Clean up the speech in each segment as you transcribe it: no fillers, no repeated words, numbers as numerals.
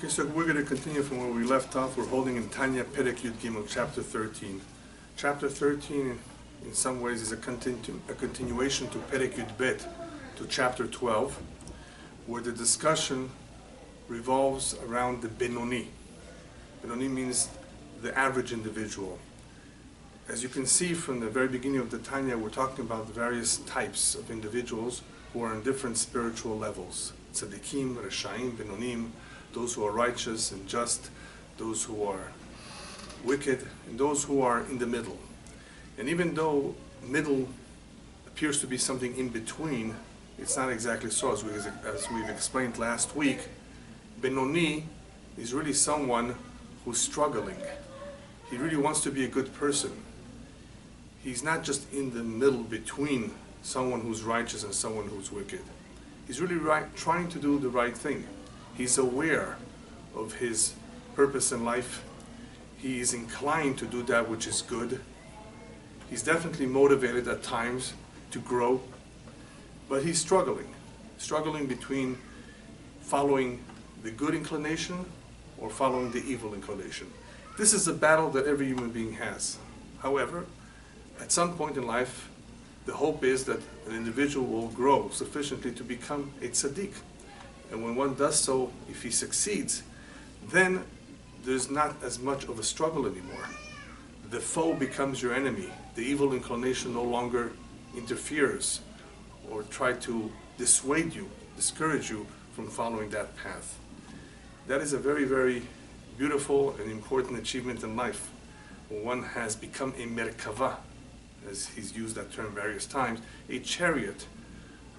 Okay, so we're going to continue from where we left off. We're holding in Tanya, Perek Yud Gimel, chapter 13. Chapter 13, in some ways, is a continuation to Perek Yud Bet, to chapter 12, where the discussion revolves around the Benoni. Benoni means the average individual. As you can see from the very beginning of the Tanya, we're talking about the various types of individuals who are on different spiritual levels. Tzadikim, Reshaim, Benonim, those who are righteous and just, those who are wicked, and those who are in the middle. And even though middle appears to be something in between, it's not exactly so. As we've explained last week, Benoni is really someone who's struggling. He really wants to be a good person. He's not just in the middle between someone who's righteous and someone who's wicked. He's really trying to do the right thing. He's aware of his purpose in life. He is inclined to do that which is good. He's motivated at times to grow, but he's struggling between following the good inclination or following the evil inclination. This is a battle that every human being has. However, at some point in life, the hope is that an individual will grow sufficiently to become a tzaddik. And when one does so, if he succeeds, then there's not as much of a struggle anymore. The foe becomes your enemy. The evil inclination no longer interferes or try to dissuade you, discourage you from following that path. That is a very, very beautiful and important achievement in life. When one has become a merkava, as he's used that term various times, a chariot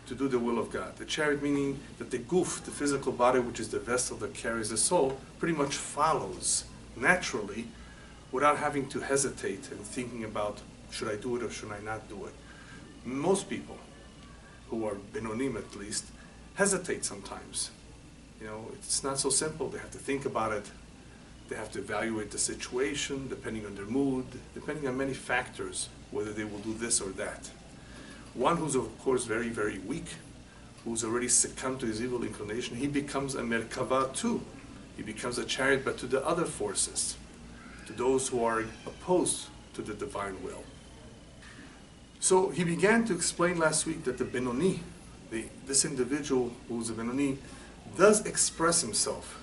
to do the will of God. The chariot meaning that the guf, the physical body, which is the vessel that carries the soul, pretty much follows naturally without having to hesitate and thinking about, should I do it or should I not do it? Most people, who are Benonim at least, hesitate sometimes. You know, it's not so simple. They have to think about it. They have to evaluate the situation, depending on their mood, depending on many factors, whether they will do this or that. One who's of course very, very weak, who's already succumbed to his evil inclination, he becomes a merkava too. He becomes a chariot, but to the other forces, to those who are opposed to the divine will. So he began to explain last week that the Benoni, this individual who's a Benoni, does express himself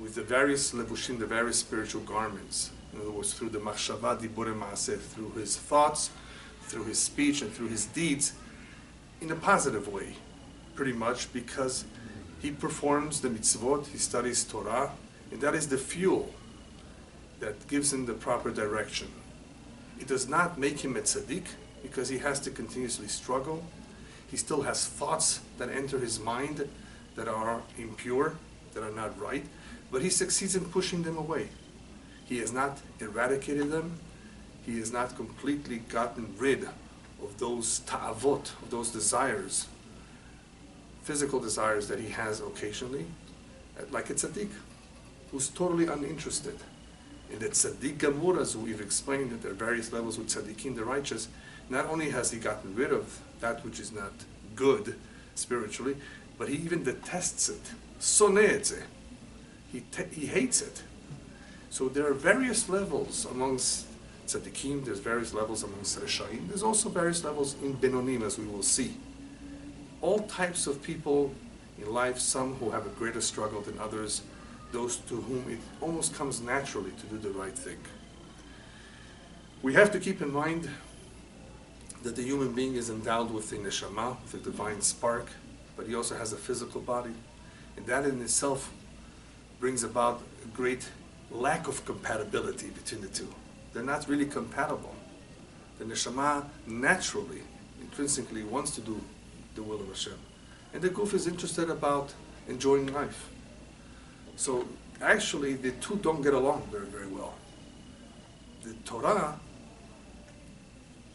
with the various levushim, the various spiritual garments. In other words, through the machshava dibur maaseh, through his thoughts, through his speech, and through his deeds, in a positive way, pretty much, because he performs the mitzvot, he studies Torah, and that is the fuel that gives him the proper direction. It does not make him a tzaddik, because he has to continuously struggle. He still has thoughts that enter his mind that are impure, that are not right, but he succeeds in pushing them away. He has not eradicated them. He has not completely gotten rid of those ta'avot, of those desires, physical desires that he has occasionally, like a tzaddik, who's totally uninterested. In the tzaddik gamur, as we've explained, that there are various levels with tzaddikim, the righteous, not only has he gotten rid of that which is not good spiritually, but he even detests it. Soneh he hates it. So there are various levels amongst tzaddikim, there's various levels amongst reshaim, there's also various levels in benonim, as we will see. All types of people in life, some who have a greater struggle than others, those to whom it almost comes naturally to do the right thing. We have to keep in mind that the human being is endowed with a neshama, with a divine spark, but he also has a physical body, and that in itself brings about a great lack of compatibility between the two. They're not really compatible. The neshama naturally, intrinsically wants to do the will of Hashem, and the guf is interested about enjoying life. So actually the two don't get along very, very well. The Torah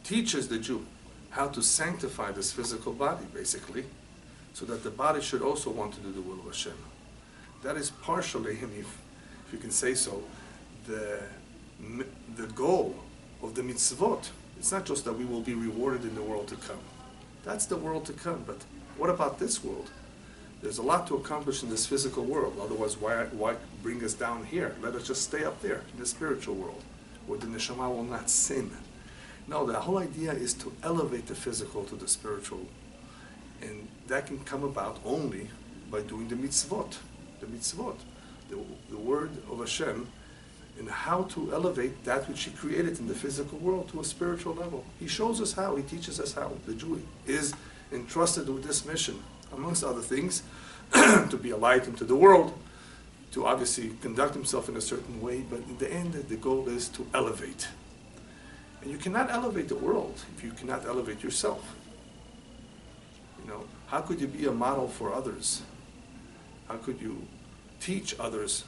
teaches the Jew how to sanctify this physical body, basically, so that the body should also want to do the will of Hashem. That is partially, if you can say so, the goal of the mitzvot. It's not just that we will be rewarded in the world to come. That's the world to come, but what about this world? There's a lot to accomplish in this physical world. Otherwise, why bring us down here? Let us just stay up there in the spiritual world, where the neshama will not sin. No, the whole idea is to elevate the physical to the spiritual. And that can come about only by doing the mitzvot. The word of Hashem, and how to elevate that which He created in the physical world to a spiritual level. He shows us how. He teaches us how. The Jew is entrusted with this mission, amongst other things, to be a light into the world, to obviously conduct himself in a certain way, but in the end, the goal is to elevate. And you cannot elevate the world if you cannot elevate yourself. How could you be a model for others? How could you teach others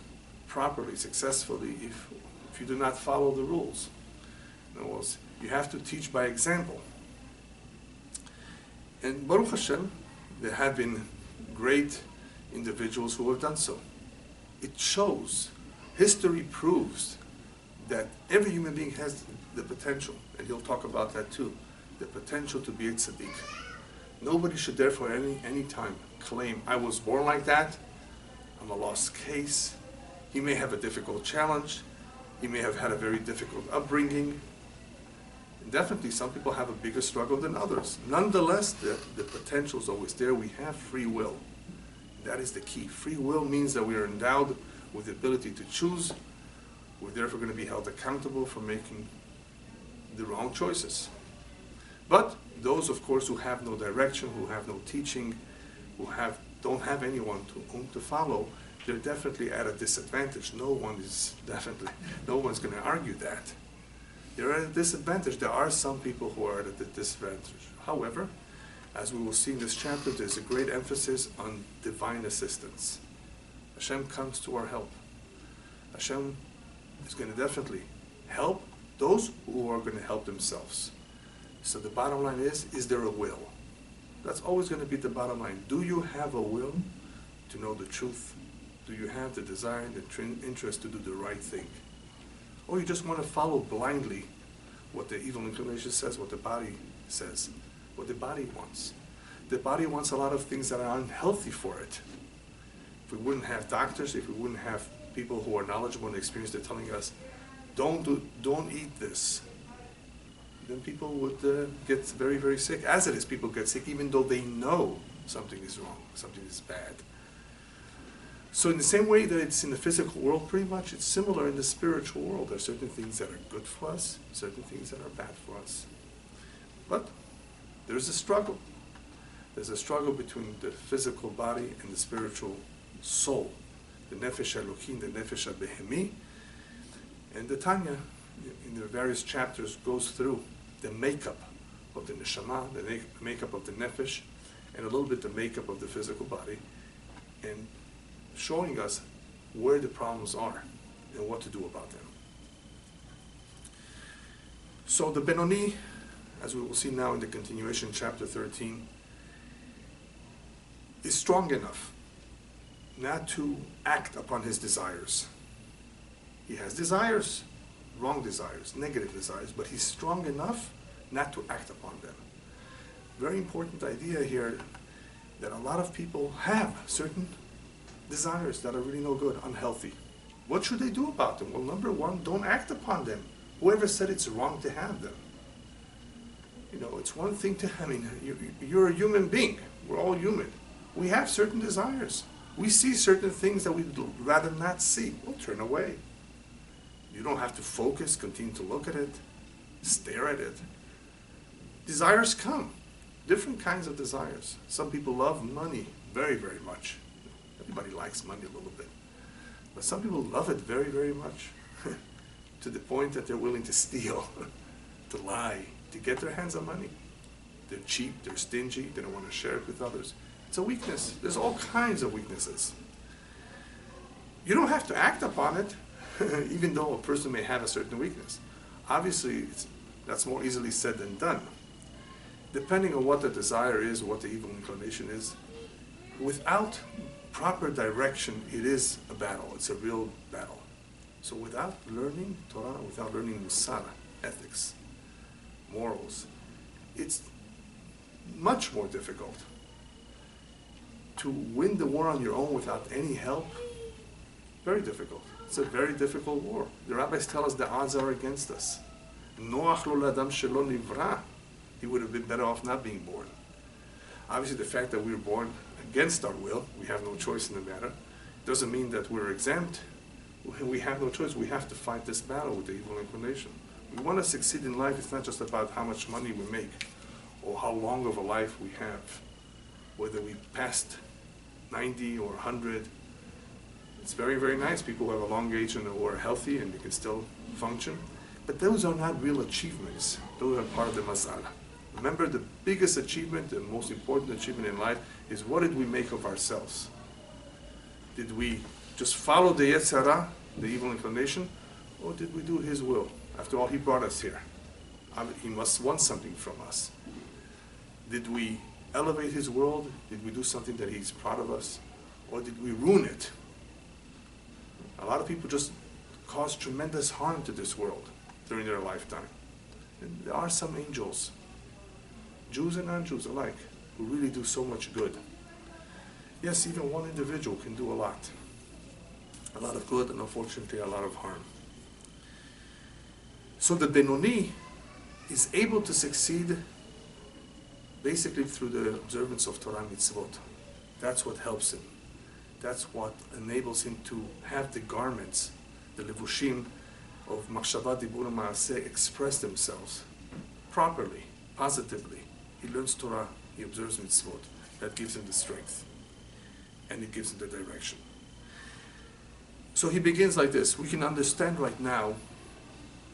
properly, successfully, if you do not follow the rules? In other words, you have to teach by example. And Baruch Hashem, there have been great individuals who have done so. It shows, history proves that every human being has the potential, and he'll talk about that too, the potential to be a tzaddik. Nobody should therefore at any time claim, I was born like that, I'm a lost case. He may have a difficult challenge, he may have had a very difficult upbringing. And definitely some people have a bigger struggle than others. Nonetheless, the potential is always there. We have free will. That is the key. Free will means that we are endowed with the ability to choose. We're therefore going to be held accountable for making the wrong choices. But those, of course, who have no direction, who have no teaching, who don't have anyone to follow, they're definitely at a disadvantage. No one's going to argue that. They're at a disadvantage. There are some people who are at a disadvantage. However, as we will see in this chapter, there's a great emphasis on divine assistance. Hashem comes to our help. Hashem is going to definitely help those who are going to help themselves. So the bottom line is there a will? That's always going to be the bottom line. Do you have a will to know the truth? Do you have the desire and the interest to do the right thing? Or you just want to follow blindly what the evil inclination says, what the body says, what the body wants. The body wants a lot of things that are unhealthy for it. If we wouldn't have doctors, if we wouldn't have people who are knowledgeable and experienced, they're telling us, don't eat this, then people would get very, very sick. As it is, people get sick even though they know something is wrong, something is bad. So in the same way that it's in the physical world, pretty much, it's similar in the spiritual world. There are certain things that are good for us, certain things that are bad for us. But there's a struggle. There's a struggle between the physical body and the spiritual soul, the nefesh Elokim, the nefesh behemi. And the Tanya, in the various chapters, goes through the makeup of the neshama, the makeup of the nefesh, and a little bit the makeup of the physical body, and showing us where the problems are and what to do about them. So the Benoni, as we will see now in the continuation, chapter 13, is strong enough not to act upon his desires. He has desires, wrong desires, negative desires, but he's strong enough not to act upon them. Very important idea here that a lot of people have certain desires that are really no good, unhealthy. What should they do about them? Well, number one, don't act upon them. Whoever said it's wrong to have them? It's one thing to, you're a human being. We're all human. We have certain desires. We see certain things that we'd rather not see. We'll turn away. You don't have to focus, continue to look at it, stare at it. Desires come. Different kinds of desires. Some people love money very, very much. Everybody likes money a little bit. But some people love it very, very much. To the point that they're willing to steal, to lie, to get their hands on money. They're cheap, they're stingy, they don't want to share it with others. It's a weakness. There's all kinds of weaknesses. You don't have to act upon it, even though a person may have a certain weakness. Obviously, that's more easily said than done. Depending on what the desire is, what the evil inclination is, without proper direction, it is a battle. It's a real battle. So without learning Torah, without learning Musar, ethics, morals, it's much more difficult. to win the war on your own without any help, very difficult. It's a very difficult war. The rabbis tell us the odds are against us. Noach lo l'adam shelo nivra. He would have been better off not being born. Obviously, the fact that we were born against our will, we have no choice in the matter, doesn't mean that we're exempt. We have no choice. We have to fight this battle with the evil inclination. We want to succeed in life. It's not just about how much money we make or how long of a life we have, whether we passed 90 or 100. It's very, very nice. People who have a long age and who are healthy and they can still function. But those are not real achievements. Those are part of the mazal. Remember, the biggest achievement, the most important achievement in life is what did we make of ourselves? Did we just follow the Yetzer Hara, the evil inclination, or did we do His will? After all, He brought us here. He must want something from us. Did we elevate His world? Did we do something that He's proud of us? Or did we ruin it? A lot of people just cause tremendous harm to this world during their lifetime. And there are some angels, Jews and non-Jews alike, who really do so much good. Yes, even one individual can do a lot. A lot of good and unfortunately a lot of harm. So the Benoni is able to succeed basically through the observance of Torah mitzvot. That's what helps him. That's what enables him to have the garments, the levushim of machshava, dibur, and maaseh express themselves properly, positively. He learns Torah, he observes mitzvot. That gives him the strength. And it gives him the direction. So he begins like this. We can understand right now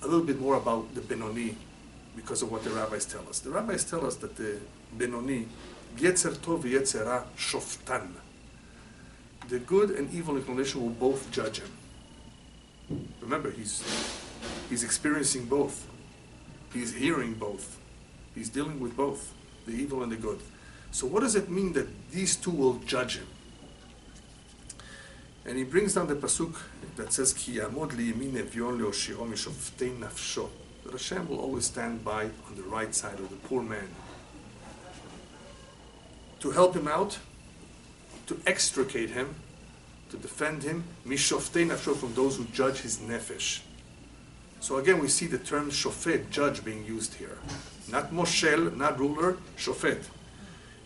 a little bit more about the Benoni because of what the rabbis tell us. The rabbis tell us that the Benoni, Yetzer Tov v'Yetzer Ra shoftan. The good and evil inclination will both judge him. Remember, he's experiencing both. He's hearing both. He's dealing with both, the evil and the good. So what does it mean that these two will judge him? And he brings down the pasuk that says, Ki yamod liyamin evyon leoshiro mishoftei nafsho. That Hashem will always stand by on the right side of the poor man to help him out, to extricate him, to defend him, mishoftei nafsho, from those who judge his nefesh. So again, we see the term shofet, judge, being used here. Not moshel, not ruler, shofet.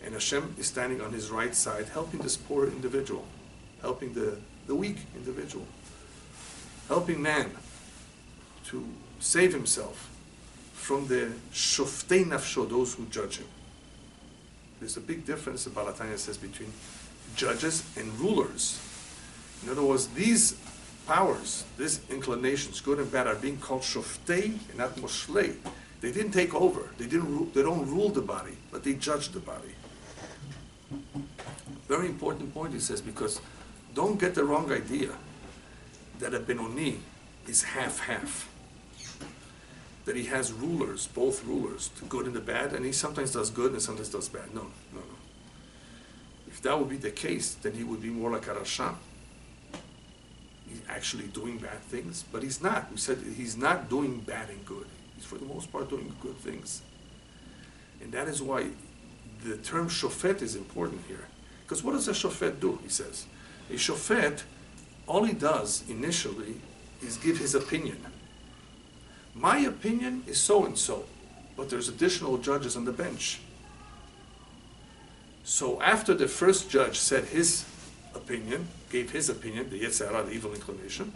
And Hashem is standing on his right side, helping this poor individual, helping the weak individual, helping man to save himself from the shoftei nafsho, those who judge him. There's a big difference, the Tanya says, between judges and rulers. In other words, these powers, these inclinations, good and bad, are being called shoftei and not moshlei. They didn't take over. They don't rule the body, but they judge the body. Very important point, he says, because don't get the wrong idea that a Benoni is half-half. That he has rulers, both rulers, the good and the bad, and he sometimes does good and sometimes does bad. No. If that would be the case, then he would be more like a Rasha. He's actually doing bad things, but he's not. We said he's not doing bad and good. He's for the most part doing good things. And that is why the term shofet is important here. Because what does a shofet do, he says? A shofet, all he does initially is give his opinion. My opinion is so-and-so, but there's additional judges on the bench. So after the first judge said his opinion, gave his opinion, the Yetzer Hara, the evil inclination,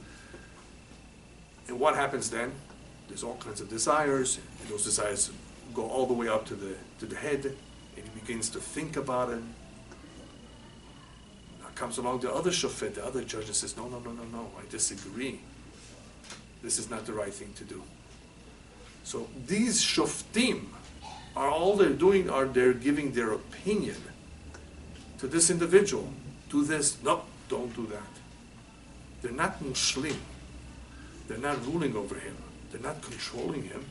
and what happens then? There's all kinds of desires, and those desires go all the way up to the head, and he begins to think about it. Comes along the other shofet, the other judge, and says, no, I disagree. This is not the right thing to do. So these shoftim are all they're doing are they're giving their opinion to this individual. Do this, no, don't do that. They're not mushlim. They're not ruling over him. They're not controlling him.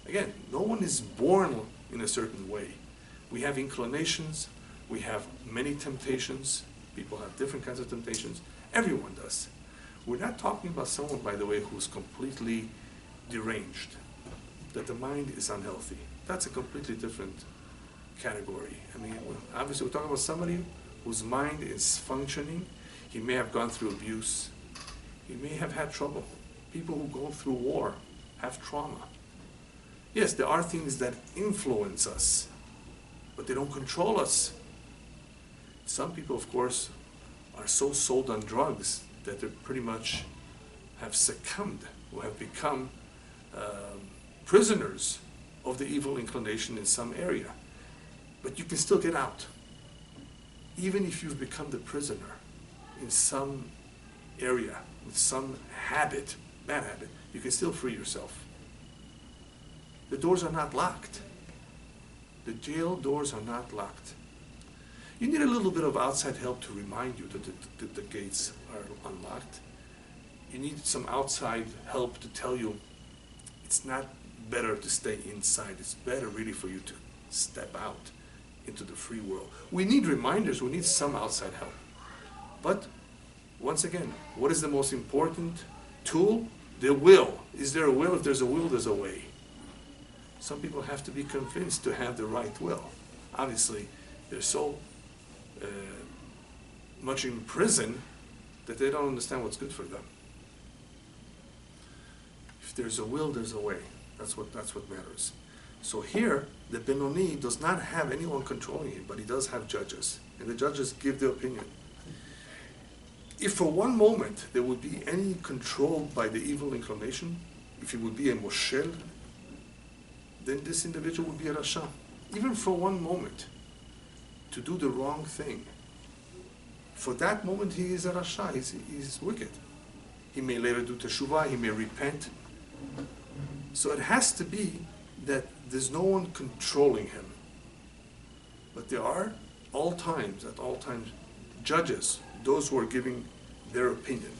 Again, no one is born in a certain way. We have inclinations. We have many temptations. People have different kinds of temptations. Everyone does. We're not talking about someone, by the way, who's completely deranged, that the mind is unhealthy. That's a completely different category. I mean, obviously we're talking about somebody whose mind is functioning. He may have gone through abuse. He may have had trouble. People who go through war have trauma. Yes, there are things that influence us, but they don't control us. Some people, of course, are so sold on drugs that they pretty much have succumbed or have become prisoners of the evil inclination in some area. But you can still get out. Even if you've become the prisoner in some area, with some habit, bad habit, you can still free yourself. The doors are not locked. The jail doors are not locked. You need a little bit of outside help to remind you that the gates are unlocked. You need some outside help to tell you it's not better to stay inside. It's better really for you to step out into the free world. We need reminders. We need some outside help. But once again, what is the most important tool? The will. Is there a will? If there's a will, there's a way. Some people have to be convinced to have the right will. Obviously, they're so much in prison that they don't understand what's good for them. If there's a will, there's a way. That's what matters. So here, the Benoni does not have anyone controlling him, but he does have judges. And the judges give their opinion. If for one moment there would be any control by the evil inclination, if he would be a moshel, then this individual would be a rasha. Even for one moment, to do the wrong thing. For that moment, he is a rasha, he's wicked. He may later do teshuvah, he may repent. So it has to be that there's no one controlling him. But there are, at all times, judges, those who are giving their opinion.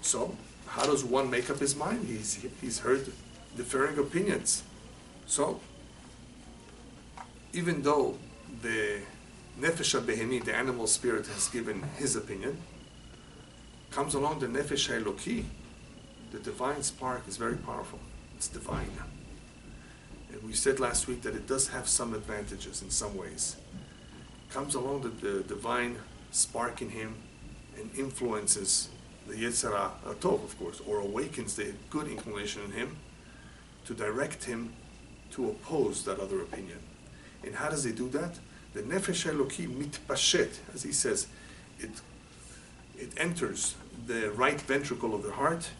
So, how does one make up his mind? He's heard differing opinions. So, even though the nefesh behemi, the animal spirit, has given his opinion, comes along the nefesh eloki, the divine spark is very powerful. It's divine. And we said last week that it does have some advantages in some ways. Comes along the divine spark in him and influences the Yetzirah Tov, of course, or awakens the good inclination in him to direct him to oppose that other opinion. And how does he do that? The Nefesh Eloki mitpashet, as he says, it enters the right ventricle of the heart,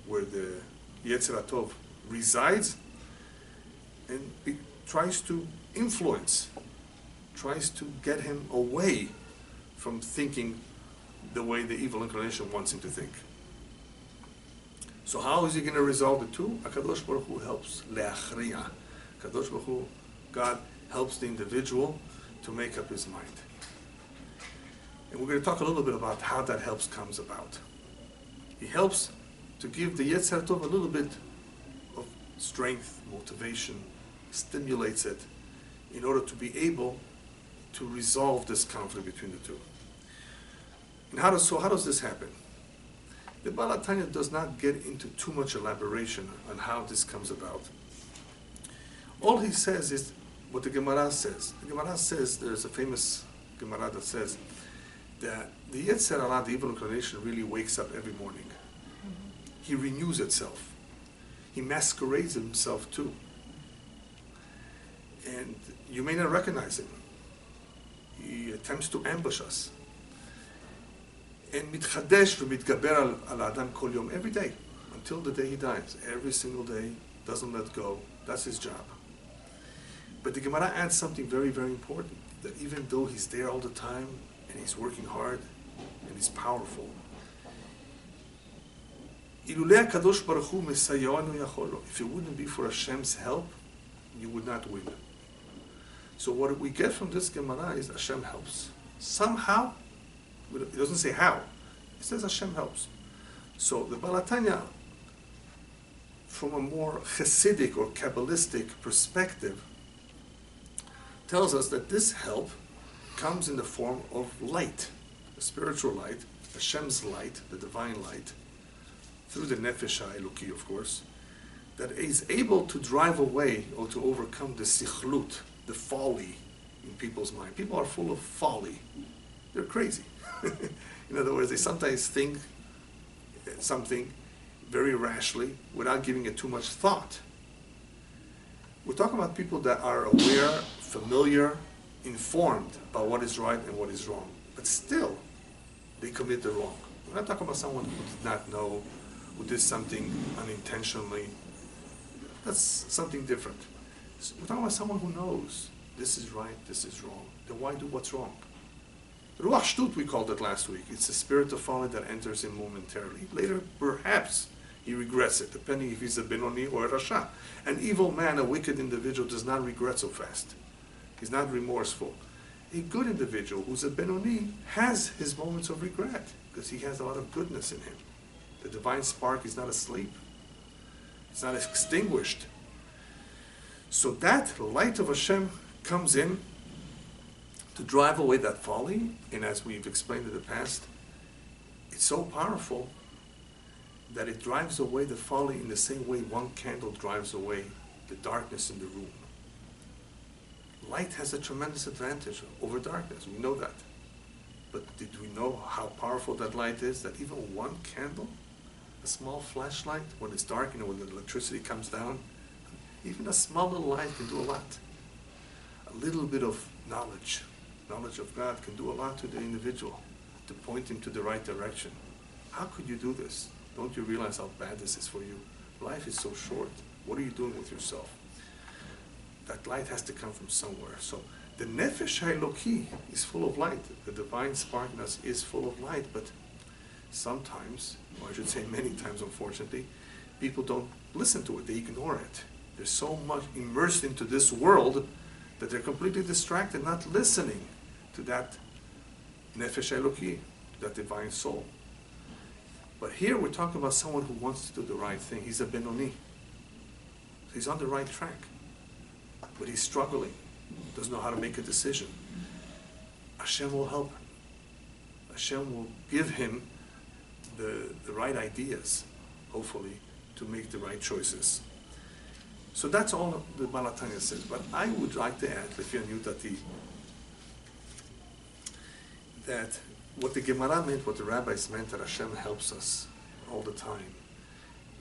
where the Yetzirah Tov resides, and it tries to influence, tries to get him away from thinking the way the evil inclination wants him to think. So how is he going to resolve the two? HaKadosh Baruch Hu helps le'achriya. HaKadosh Baruch Hu, God, helps the individual to make up his mind. And we're going to talk a little bit about how that helps comes about. He helps to give the Yetzirah Tov a little bit of strength, motivation, stimulates it in order to be able to resolve this conflict between the two. And how does this happen? The Baal Tanya does not get into too much elaboration on how this comes about. All he says is what the Gemara says. The Gemara says, there's a famous Gemara that says that the Yetzer Hara, the evil inclination, really wakes up every morning. He renews itself. He masquerades himself too. And you may not recognize him. He attempts to ambush us. And mitchadesh v'mitgaber al adam kol yom, every day, until the day he dies. Every single day, doesn't let go. That's his job. But the Gemara adds something very, very important, that even though he's there all the time, and he's working hard, and he's powerful, if it wouldn't be for Hashem's help, you would not win. So what we get from this Gemara is Hashem helps. Somehow, it doesn't say how, it says Hashem helps. So the Baal Tanya, from a more Hasidic or Kabbalistic perspective, tells us that this help comes in the form of light, the spiritual light, Hashem's light, the divine light, through the Nefesh HaEloki, of course, that is able to drive away or to overcome the sichlut, the folly, in people's mind. People are full of folly. They're crazy. In other words, they sometimes think something very rashly without giving it too much thought. We're talking about people that are aware, familiar, informed about what is right and what is wrong, but still they commit the wrong. We're not talking about someone who did not know, who did something unintentionally. That's something different. So we're talking about someone who knows this is right, this is wrong. Then why do what's wrong? The Ruach Shtut, we called it last week. It's the spirit of folly that enters him momentarily. Later, perhaps, he regrets it, depending if he's a Benoni or a Rasha. An evil man, a wicked individual, does not regret so fast. He's not remorseful. A good individual who's a Benoni has his moments of regret because he has a lot of goodness in him. The divine spark is not asleep. It's not extinguished. So that light of Hashem comes in to drive away that folly, and as we've explained in the past, it's so powerful that it drives away the folly in the same way one candle drives away the darkness in the room. Light has a tremendous advantage over darkness, we know that. But did we know how powerful that light is? That even one candle, a small flashlight, when it's dark, when the electricity comes down, even a small little light can do a lot. A little bit of knowledge of God can do a lot to the individual, to point him to the right direction. How could you do this? Don't you realize how bad this is for you? Life is so short. What are you doing with yourself? That light has to come from somewhere. So the Nefesh HaEloki is full of light. The divine spark in us is full of light, but sometimes, or I should say many times unfortunately, people don't listen to it. They ignore it. They're so much immersed into this world that they're completely distracted, not listening to that Nefesh HaEloki, that divine soul. But here we're talking about someone who wants to do the right thing. He's a Benoni. He's on the right track. But he's struggling. Doesn't know how to make a decision. Hashem will help him. Hashem will give him the right ideas, hopefully, to make the right choices. So that's all the Baal Tanya says. But I would like to add, if you knew that what the Gemara meant, what the rabbis meant, that Hashem helps us all the time,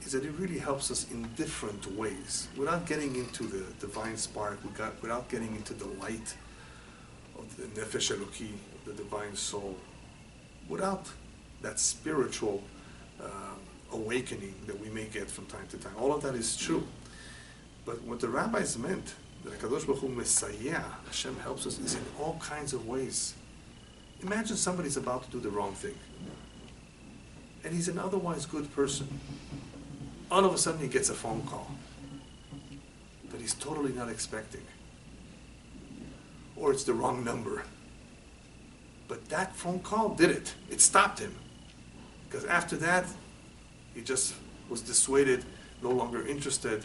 is that it really helps us in different ways, without getting into the divine spark, without getting into the light of the Nefesh HaEloki, the divine soul, without that spiritual awakening that we may get from time to time. All of that is true. But what the rabbis meant, that HaKadosh Baruch Hu Mesayah, Hashem helps us, is in all kinds of ways. Imagine somebody's about to do the wrong thing, and he's an otherwise good person. All of a sudden he gets a phone call that he's totally not expecting. Or it's the wrong number. But that phone call did it. It stopped him. Because after that, he just was dissuaded, no longer interested.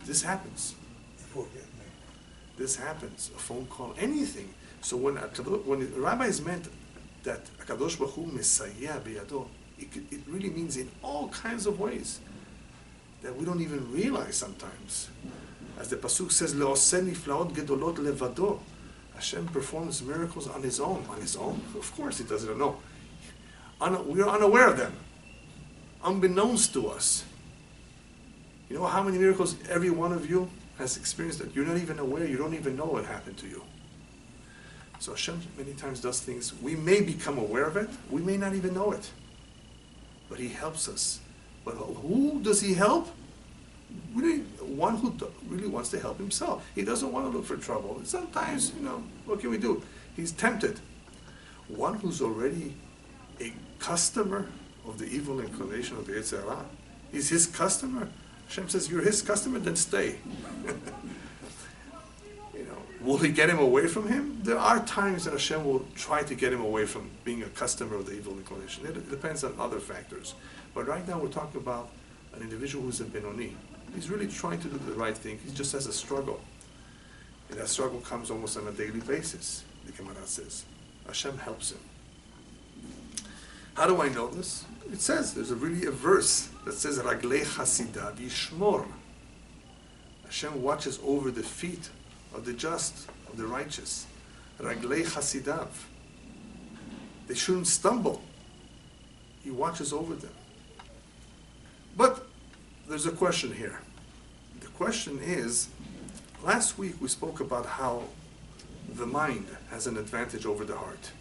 This happens. This happens. A phone call, anything. So when the rabbis meant that HaKadosh Baruch Hu Mesayah biyado, it really means in all kinds of ways that we don't even realize sometimes. As the pasuk says, "Le'oseh niflaot gedolot levado," Hashem performs miracles on His own. On His own, of course, He doesn't know. We are unaware of them, unbeknownst to us. You know how many miracles every one of you has experienced that you're not even aware, you don't even know what happened to you. So Hashem many times does things, we may become aware of it, we may not even know it. But He helps us. But who does He help? Really, one who really wants to help himself. He doesn't want to look for trouble. Sometimes, what can we do? He's tempted. One who's already a customer of the evil inclination of the Yetzer Hara, he's his customer. Hashem says, you're his customer, then stay. Will He get him away from him? There are times that Hashem will try to get him away from being a customer of the evil inclination. It depends on other factors. But right now we're talking about an individual who's a Benoni. He's really trying to do the right thing. He just has a struggle. And that struggle comes almost on a daily basis, the Gemara says. Hashem helps him. How do I know this? It says, there's really a verse that says, Raglei Chasidav Yishmor. Hashem watches over the feet of the just, of the righteous. Raglei Chasidav. They shouldn't stumble. He watches over them. But there's a question here. The question is, last week we spoke about how the mind has an advantage over the heart.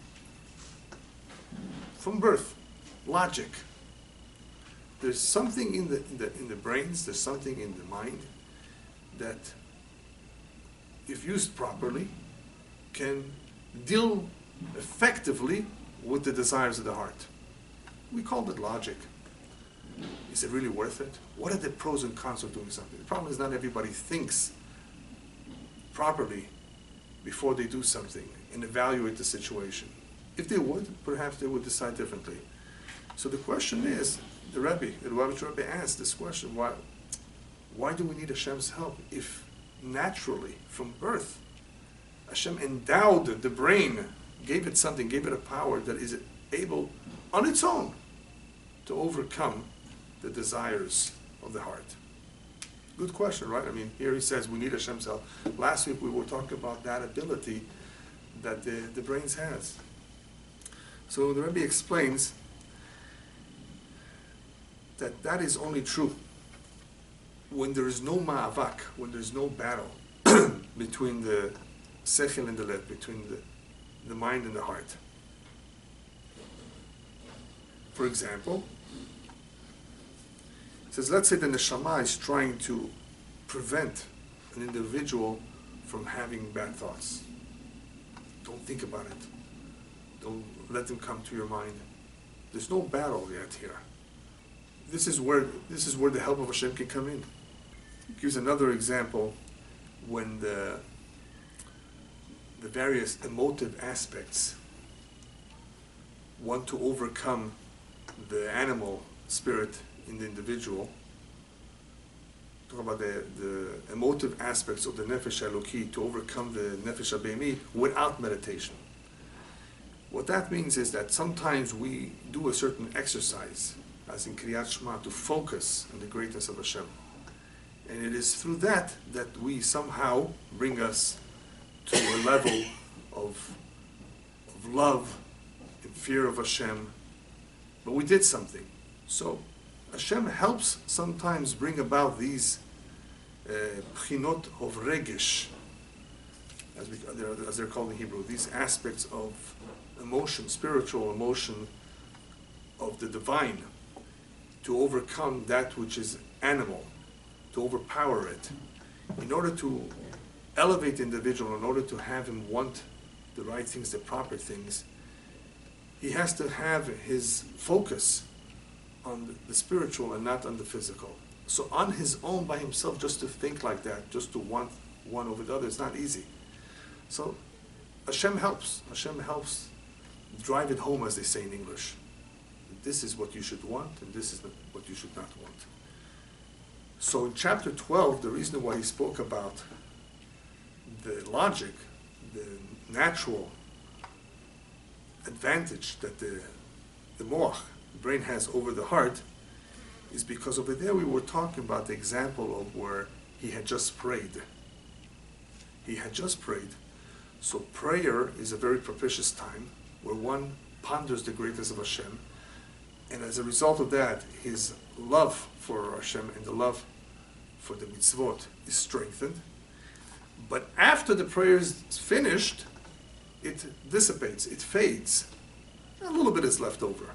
From birth, logic. There's something in the brains, there's something in the mind that, if used properly, can deal effectively with the desires of the heart. We called it logic. Is it really worth it? What are the pros and cons of doing something? The problem is not everybody thinks properly before they do something and evaluate the situation. If they would, perhaps they would decide differently. So the question is, the Rabbi asked this question, why do we need Hashem's help if naturally, from birth, Hashem endowed the brain, gave it something, gave it a power that is able, on its own, to overcome the desires of the heart? Good question, right? I mean, here he says we need Hashem's help. Last week we were talking about that ability that the brains has. So the Rebbe explains that is only true when there is no ma'avak, when there is no battle between the sechel and the lev, between the mind and the heart. For example, it says, let's say the neshama is trying to prevent an individual from having bad thoughts. Don't think about it. Don't let them come to your mind. There's no battle yet here. This is where the help of Hashem can come in. He gives another example when the various emotive aspects want to overcome the animal spirit in the individual. Talk about the emotive aspects of the nefesh eloki to overcome the nefesh abemi without meditation. What that means is that sometimes we do a certain exercise, as in Kriyat Shema, to focus on the greatness of Hashem. And it is through that we somehow bring us to a level of love and fear of Hashem. But we did something. So Hashem helps sometimes bring about these pchinot of regesh, as they're called in Hebrew, these aspects of emotion, spiritual emotion of the divine, to overcome that which is animal, to overpower it. In order to elevate the individual, in order to have him want the right things, the proper things, he has to have his focus on the spiritual and not on the physical. So on his own, by himself, just to think like that, just to want one over the other, is not easy. So Hashem helps. Hashem helps drive it home, as they say in English. This is what you should want, and this is what you should not want. So in chapter 12, the reason why he spoke about the logic, the natural advantage that the moach, the brain, has over the heart, is because over there we were talking about the example of where he had just prayed. He had just prayed. So prayer is a very propitious time where one ponders the greatness of Hashem, and as a result of that, his love for Hashem and the love for the mitzvot is strengthened. But after the prayer is finished, it dissipates, it fades. A little bit is left over.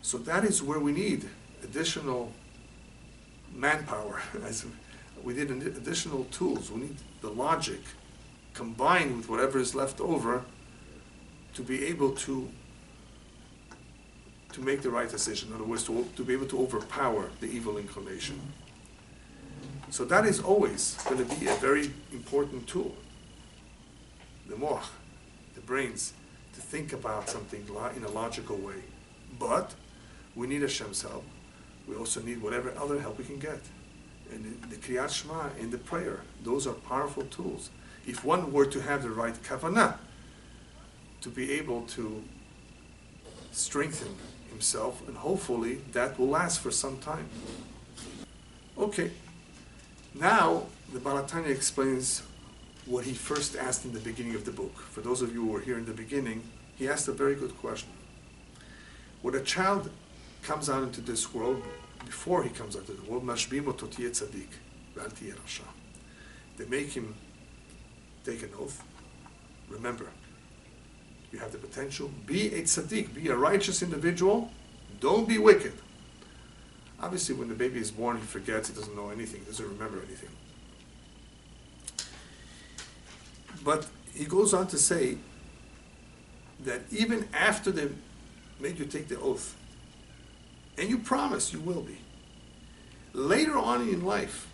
So that is where we need additional manpower. As we need additional tools. We need the logic combined with whatever is left over to be able to make the right decision. In other words, to be able to overpower the evil inclination. So that is always going to be a very important tool. The moach, the brains, to think about something in a logical way. But we need Hashem's help. We also need whatever other help we can get. And the Kriyat Shema and the prayer, those are powerful tools. If one were to have the right kavanah, to be able to strengthen himself, and hopefully that will last for some time. Okay, now the Baal Tanya explains what he first asked in the beginning of the book. For those of you who were here in the beginning, he asked a very good question. When a child comes out into this world, before he comes out into the world, mashbim oto tiyeh tzadik ve'al tiyeh rasha. They make him take an oath. Remember, you have the potential. Be a tzaddik, be a righteous individual. Don't be wicked. Obviously, when the baby is born, he forgets, he doesn't know anything, he doesn't remember anything. But he goes on to say that even after they made you take the oath, and you promise you will be, later on in life,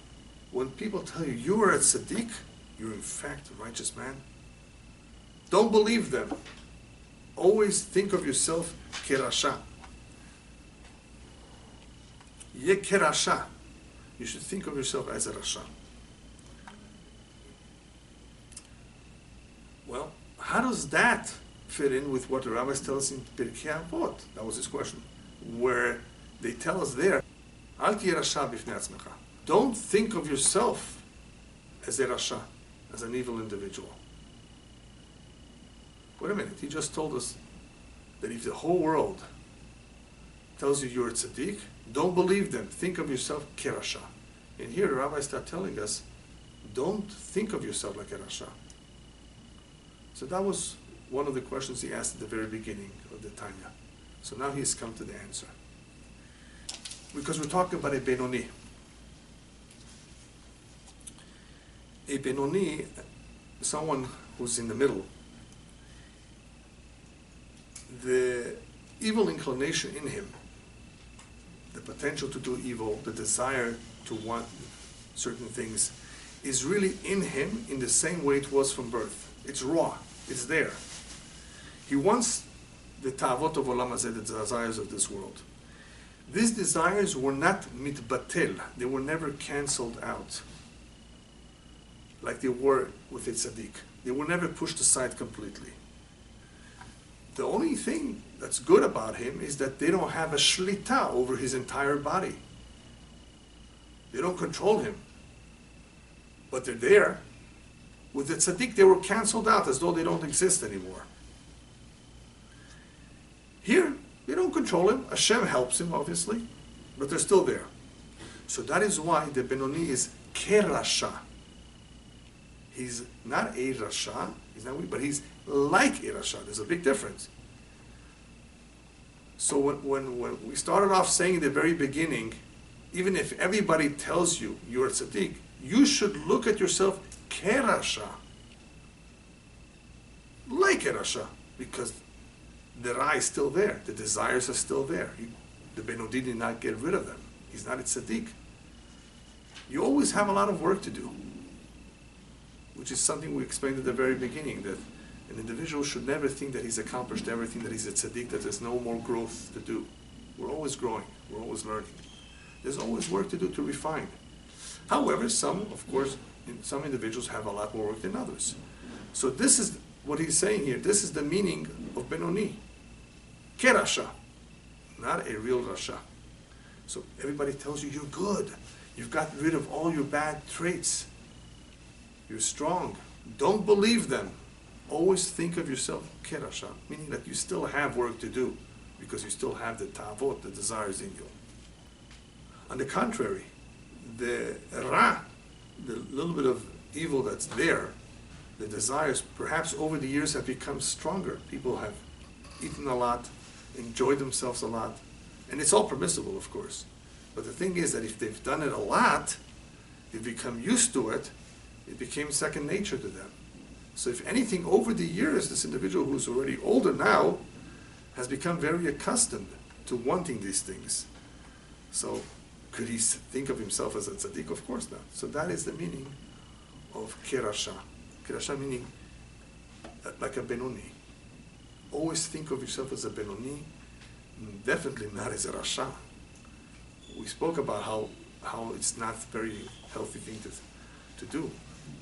when people tell you you are a tzaddik, you're in fact a righteous man, don't believe them. Always think of yourself kerasha. Ye kerasha. You should think of yourself as a rasha. Well, how does that fit in with what the rabbis tell us in Pirkei Avot? That was his question. Where they tell us there, Al tiyeh rasha bifnei atzmecha. Don't think of yourself as a rasha, as an evil individual. Wait a minute, he just told us that if the whole world tells you you're a tzaddik, don't believe them. Think of yourself kerasha. And here the rabbis start telling us, don't think of yourself like a rasha. So that was one of the questions he asked at the very beginning of the Tanya. So now he's come to the answer. Because we're talking about a Benoni. A Benoni, someone who's in the middle. The evil inclination in him, the potential to do evil, the desire to want certain things, is really in him in the same way it was from birth. It's raw. It's there. He wants the ta'avot of olam hazeh, the desires of this world. These desires were not mitbatel. They were never cancelled out like they were with a tzaddik. They were never pushed aside completely. The only thing that's good about him is that they don't have a shlita over his entire body. They don't control him. But they're there. With the tzaddik, they were canceled out as though they don't exist anymore. Here, they don't control him. Hashem helps him, obviously, but they're still there. So that is why the Benoni is kerasha. He's not a rasha, but he's like a rasha. There's a big difference. So when we started off saying in the very beginning, even if everybody tells you you're a tzaddik, you should look at yourself kerasha, like a rasha, because the ra is still there, the desires are still there. The Benoni did not get rid of them. He's not a tzaddik. You always have a lot of work to do, which is something we explained at the very beginning, that an individual should never think that he's accomplished everything, that he's a tzaddik, that there's no more growth to do. We're always growing, we're always learning. There's always work to do to refine. However, some individuals have a lot more work than others. So this is what he's saying here. This is the meaning of Benoni. Kerasha, not a real rasha. So everybody tells you you're good. You've got rid of all your bad traits. You're strong. Don't believe them. Always think of yourself kerasha, meaning that you still have work to do because you still have the ta'avot, the desires in you. On the contrary, the ra, the little bit of evil that's there, the desires perhaps over the years have become stronger. People have eaten a lot, enjoyed themselves a lot, and it's all permissible, of course. But the thing is that if they've done it a lot, they've become used to it, it became second nature to them. So if anything, over the years, this individual who's already older now has become very accustomed to wanting these things. So could he think of himself as a tzaddik? Of course not. So that is the meaning of kerasha. Kerasha meaning like a Benoni. Always think of yourself as a Benoni, definitely not as a rasha. We spoke about how it's not a very healthy thing to do.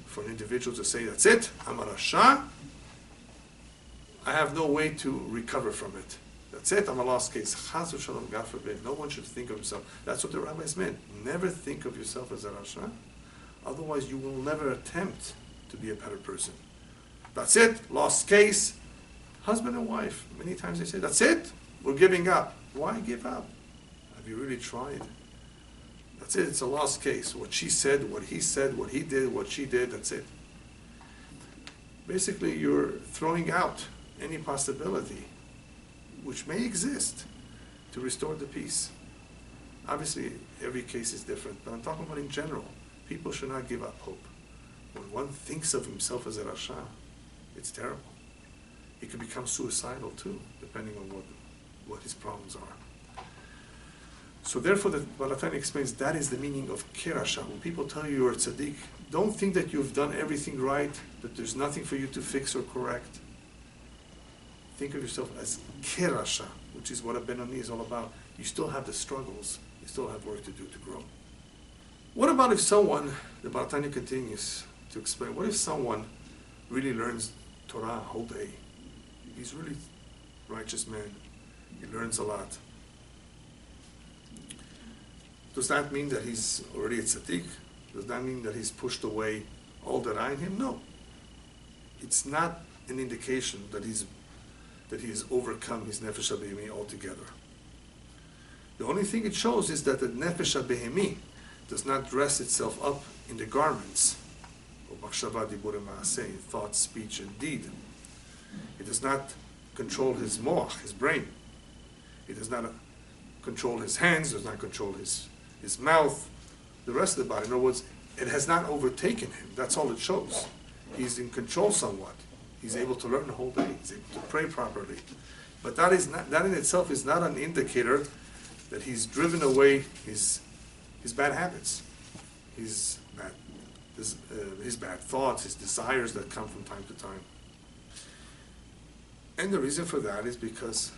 For an individual to say, that's it, I'm a rasha, I have no way to recover from it. That's it, I'm a lost case. Chas v'shalom, God forbid. No one should think of himself. That's what the rabbis meant. Never think of yourself as a rasha. Otherwise, you will never attempt to be a better person. That's it, lost case. Husband and wife, many times they say, that's it, we're giving up. Why give up? Have you really tried? That's it, it's a lost case. What she said, what he said, what he did, what she did, that's it. Basically, you're throwing out any possibility which may exist to restore the peace. Obviously, every case is different, but I'm talking about in general. People should not give up hope. When one thinks of himself as a Rasha, it's terrible. He could become suicidal too, depending on what his problems are. So therefore, the Balatani explains that is the meaning of Kerasha. When people tell you you're a tzaddik, don't think that you've done everything right, that there's nothing for you to fix or correct. Think of yourself as Kerasha, which is what a Benoni is all about. You still have the struggles, you still have work to do to grow. What about if someone, the Balatani continues to explain, what if someone really learns Torah a whole day? He's really a righteous man. He learns a lot. Does that mean that he's already a tzaddik? Does that mean that he's pushed away all the ra in him? No. It's not an indication that he has overcome his nefesh habehemi altogether. The only thing it shows is that the nefesh habehemi does not dress itself up in the garments of machshava, dibur, ma'aseh, thought, speech, and deed. It does not control his moach, his brain. It does not control his hands, does not control his mouth, the rest of the body. In other words, it has not overtaken him. That's all it shows. He's in control somewhat. He's able to learn the whole day. He's able to pray properly. But that in itself is not an indicator that he's driven away his bad habits, his bad thoughts, his desires that come from time to time. And the reason for that is because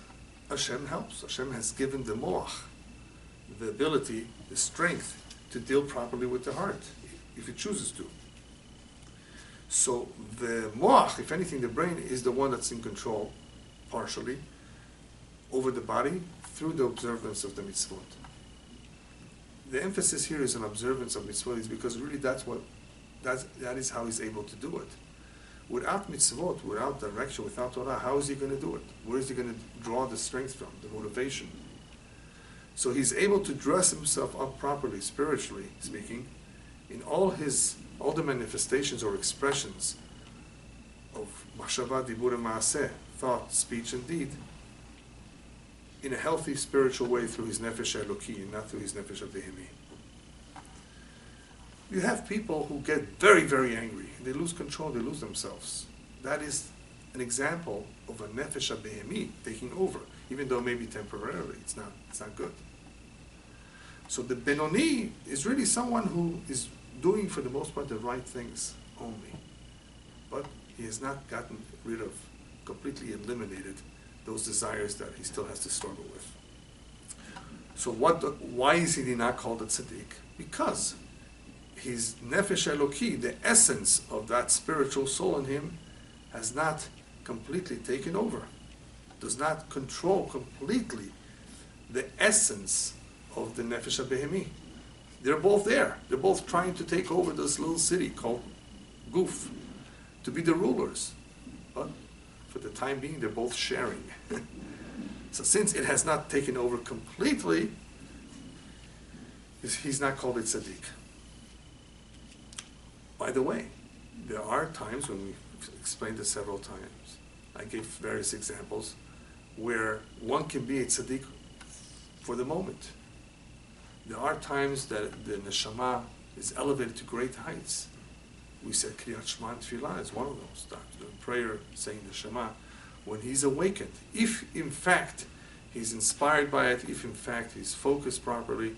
Hashem helps. Hashem has given the moach the ability, the strength to deal properly with the heart, if it chooses to. So the moach, if anything, the brain, is the one that's in control, partially, over the body through the observance of the mitzvot. The emphasis here is on observance of mitzvot, is because really that is how he's able to do it. Without mitzvot, without direction, without Torah, how is he going to do it? Where is he going to draw the strength from, the motivation? So he's able to dress himself up properly, spiritually speaking, in all the manifestations or expressions of machshava, dibur, and ma'aseh, thought, speech, and deed, in a healthy spiritual way through his nefesh eloki and not through his nefesh habehemi. You have people who get very, very angry. They lose control, they lose themselves. That is an example of a nefesh habehemi taking over, even though maybe temporarily it's not good. So the Benoni is really someone who is doing, for the most part, the right things only. But he has not gotten rid of, completely eliminated, those desires that he still has to struggle with. So why is he not called a tzaddik? Because his nefesh eloki, the essence of that spiritual soul in him, has not completely taken over, does not control completely the essence of the nefesh habehemi. They're both there. They're both trying to take over this little city called Guf, to be the rulers. But for the time being, they're both sharing. So since it has not taken over completely, he's not called a tzaddik. By the way, there are times when we've explained this several times. I gave various examples where one can be a tzaddik for the moment. There are times that the neshama is elevated to great heights. We said Kriyat Shema and Tefillah is one of those. The prayer saying the Shema, when he's awakened, if in fact he's inspired by it, if in fact he's focused properly,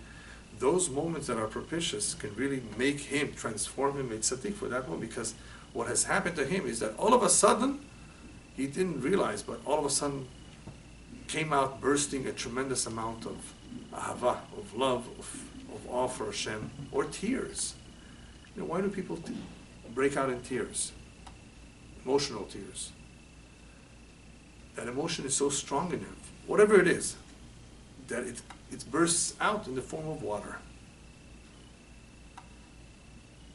those moments that are propitious can really make him, transform him, make tzaddik for that moment, because what has happened to him is that all of a sudden, he didn't realize, but all of a sudden came out bursting a tremendous amount of ahava, of love, of awe for Hashem, or tears. You know, why do people break out in tears? Emotional tears. That emotion is so strong in him, whatever it is, that it bursts out in the form of water.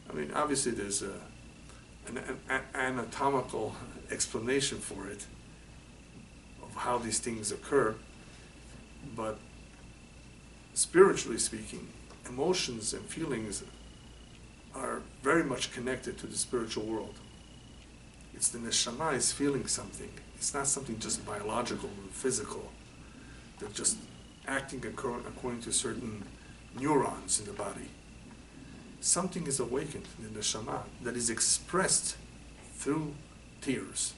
I mean, obviously there's an anatomical explanation for it, of how these things occur, but spiritually speaking, emotions and feelings are very much connected to the spiritual world. It's the neshama is feeling something. It's not something just biological and physical. They're just acting according to certain neurons in the body. Something is awakened in the neshama that is expressed through tears.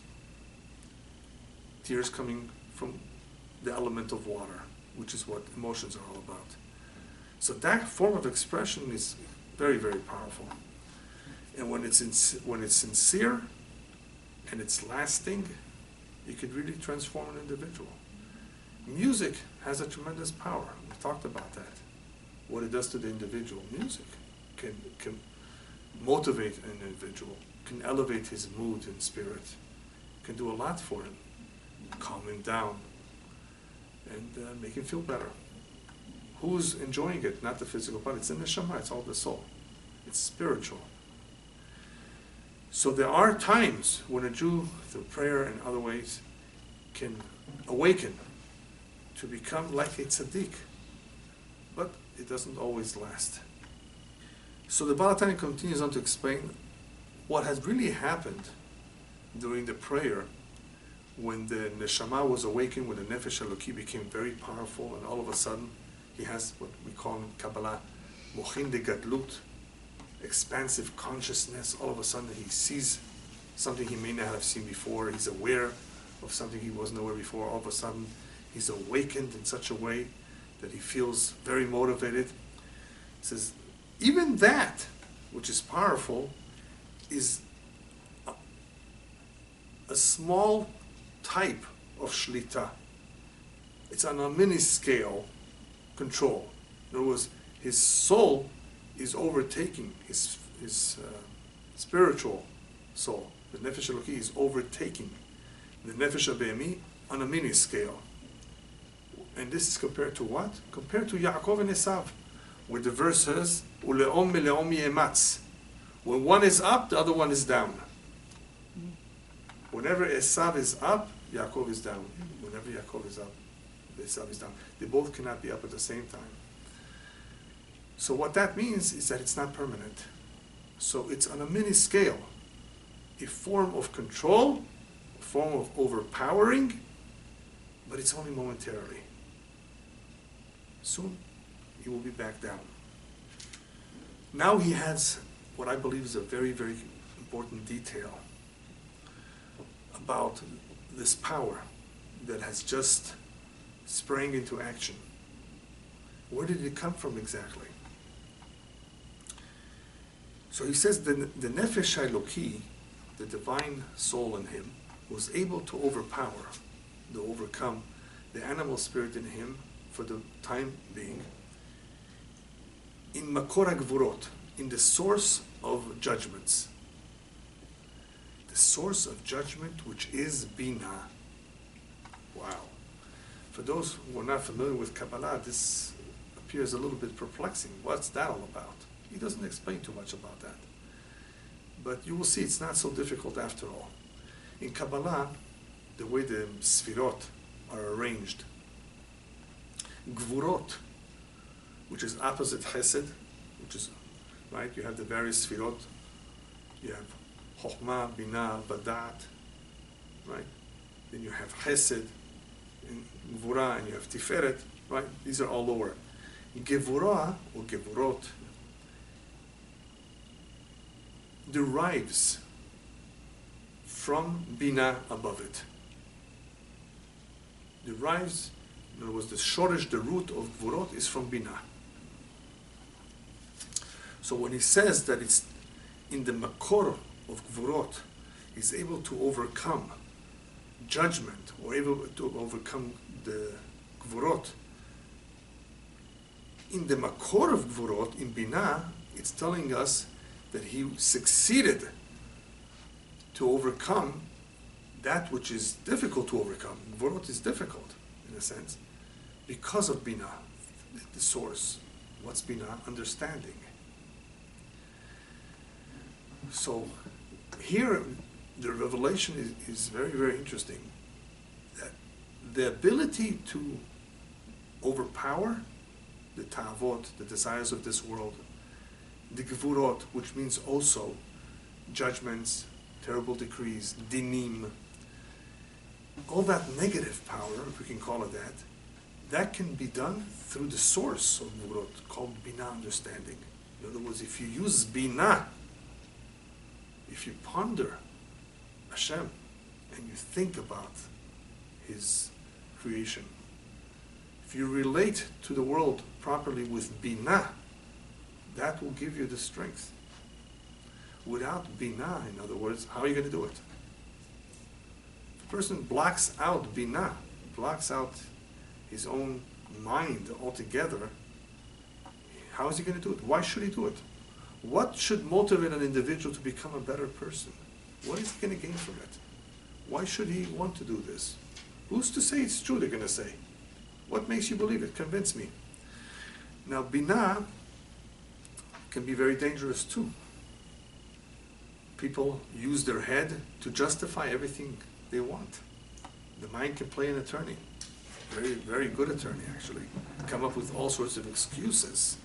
Tears coming from the element of water, which is what emotions are all about. So that form of expression is very, very powerful. And when it's sincere and it's lasting, it could really transform an individual. Music has a tremendous power. We talked about that. What it does to the individual. Music can motivate an individual, can elevate his mood and spirit, can do a lot for him, calm him down, and make him feel better. Who's enjoying it? Not the physical body. It's in the neshama. It's all the soul. It's spiritual. So there are times when a Jew, through prayer and other ways, can awaken to become like a tzaddik, but it doesn't always last. So the Baal HaTanya continues on to explain what has really happened during the prayer when the neshama was awakened, when the nefesh Eloki became very powerful, and all of a sudden he has what we call in Kabbalah mochin de gadlut, expansive consciousness. All of a sudden he sees something he may not have seen before. He's aware of something he wasn't aware before. All of a sudden he's awakened in such a way that he feels very motivated. He says, even that, which is powerful, is a small type of shlita. It's on a mini scale control. In other words, his soul is overtaking his spiritual soul. The nefesh Eloki is overtaking the nefesh Abemi on a mini scale. And this is compared to what? Compared to Yaakov and Esav, where the verse says, "Uleom meleom yematz." When one is up, the other one is down. Whenever Esav is up, Yaakov is down. Whenever Yaakov is up, Esav is down. They both cannot be up at the same time. So what that means is that it's not permanent. So it's on a mini scale, a form of control, a form of overpowering, but it's only momentarily. Soon, he will be back down. Now he has what I believe is a very, very important detail about this power that has just sprang into action. Where did it come from exactly? So he says the Nefesh Eloki, the divine soul in him, was able to overcome the animal spirit in him for the time being, in Makor HaGvurot, in the source of judgments. The source of judgment, which is Bina. Wow. For those who are not familiar with Kabbalah, this appears a little bit perplexing. What's that all about? He doesn't explain too much about that. But you will see it's not so difficult after all. In Kabbalah, the way the Sfirot are arranged, Gvurot, which is opposite Chesed, which is, right, you have the various Sfirot, you have Chokhmah, Binah, Badat, right? Then you have Chesed, and Gvura, and you have Tiferet, right? These are all lower. Gevurah, or Gevurot, derives from Bina above it. Derives, in other words, the shoresh, the root of Gvurot is from Bina. So when he says that it's in the Makor of Gvurot, he's able to overcome judgment, or able to overcome the Gvurot. In the Makor of Gvurot, in Bina, it's telling us that he succeeded to overcome that which is difficult to overcome. Gvurot is difficult, in a sense, because of Bina, the source. What's Bina? Understanding. So, here, the revelation is very, very interesting. That the ability to overpower the ta'avot, the desires of this world, the gevurot, which means also judgments, terrible decrees, dinim, all that negative power, if we can call it that, that can be done through the source of gevurot, called binah, understanding. In other words, if you use binah, if you ponder Hashem and you think about His creation, if you relate to the world properly with binah, that will give you the strength. Without binah, in other words, how are you going to do it? If a person blocks out binah, blocks out his own mind altogether, how is he going to do it? Why should he do it? What should motivate an individual to become a better person? What is he going to gain from it? Why should he want to do this? Who's to say it's true, they're going to say? What makes you believe it? Convince me. Now, binah can be very dangerous too. People use their head to justify everything they want. The mind can play an attorney. Very, very good attorney, actually. Come up with all sorts of excuses.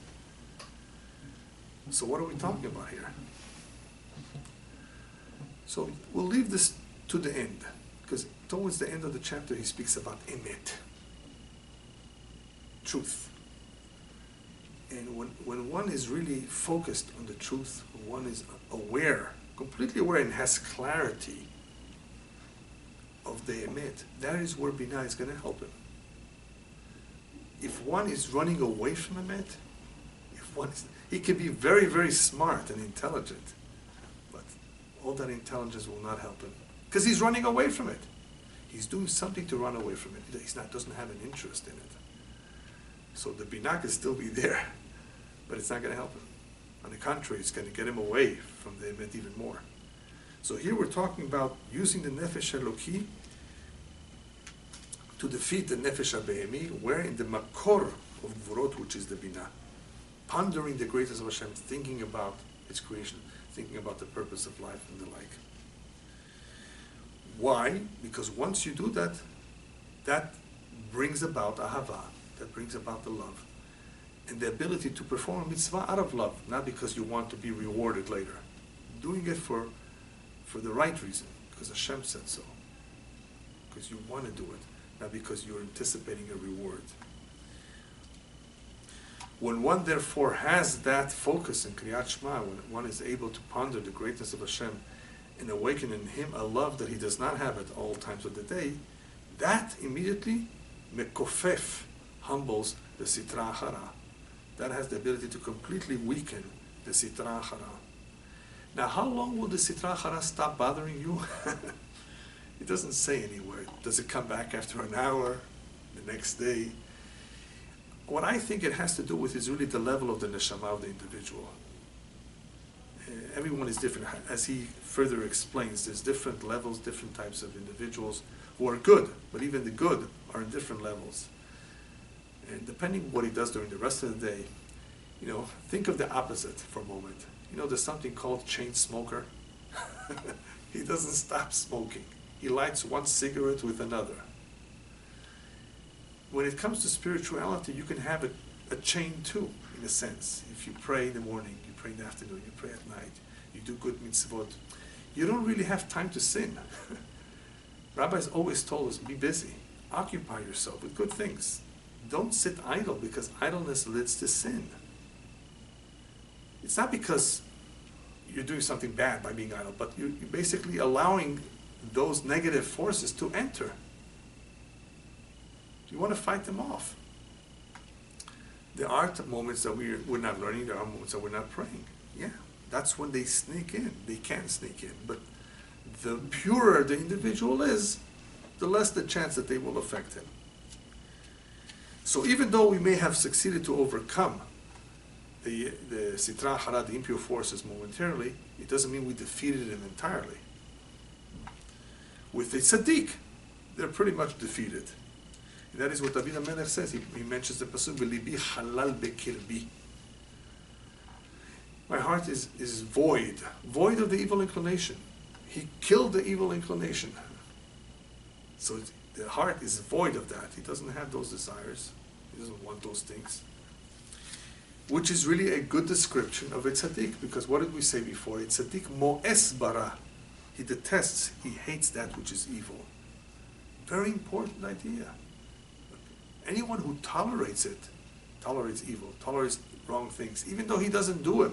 So what are we talking about here? So we'll leave this to the end, because towards the end of the chapter he speaks about emet, truth. And when one is really focused on the truth, when one is aware, completely aware and has clarity of the emet, that is where binah is going to help him. If one is running away from emet, he can be very, very smart and intelligent, but all that intelligence will not help him, because he's running away from it. He's doing something to run away from it. He doesn't have an interest in it. So the binah can still be there, but it's not going to help him. On the contrary, it's going to get him away from the emet even more. So here we're talking about using the nefesh eloki to defeat the nefesh habehemi, where in the makor of gvurot, which is the binah, pondering the greatness of Hashem, thinking about its creation, thinking about the purpose of life and the like. Why? Because once you do that, that brings about ahava, that brings about the love, and the ability to perform a mitzvah out of love, not because you want to be rewarded later. Doing it for the right reason, because Hashem said so, because you want to do it, not because you're anticipating a reward. When one therefore has that focus in Kriyat Shema, when one is able to ponder the greatness of Hashem and awaken in him a love that he does not have at all times of the day, that immediately mekofef, humbles the sitra achara. That has the ability to completely weaken the sitra achara. Now, how long will the sitra achara stop bothering you? It doesn't say anywhere. Does it come back after an hour, the next day? What I think it has to do with is really the level of the neshama of the individual. Everyone is different. As he further explains, there's different levels, different types of individuals who are good, but even the good are in different levels. And depending what he does during the rest of the day, think of the opposite for a moment. There's something called chain smoker. He doesn't stop smoking. He lights one cigarette with another. When it comes to spirituality, you can have a chain too, in a sense. If you pray in the morning, you pray in the afternoon, you pray at night, you do good mitzvot, you don't really have time to sin. Rabbis always told us, be busy. Occupy yourself with good things. Don't sit idle, because idleness leads to sin. It's not because you're doing something bad by being idle, but you're basically allowing those negative forces to enter. You want to fight them off. There are moments that we're not learning, there are moments that we're not praying. Yeah, that's when they sneak in. They can sneak in. But the purer the individual is, the less the chance that they will affect him. So even though we may have succeeded to overcome the sitra achara, the impure forces momentarily, it doesn't mean we defeated them entirely. With the tzaddik, they're pretty much defeated. And that is what David HaMelech says. He mentions the pasuk, "Belibi halal bekirbi." My heart is void of the evil inclination. he killed the evil inclination. So the heart is void of that. He doesn't have those desires. He doesn't want those things. Which is really a good description of a tzaddik, because what did we say before? A tzaddik mo'es bara. He detests, he hates that which is evil. Very important idea. Anyone who tolerates it, tolerates evil, tolerates wrong things, even though he doesn't do it.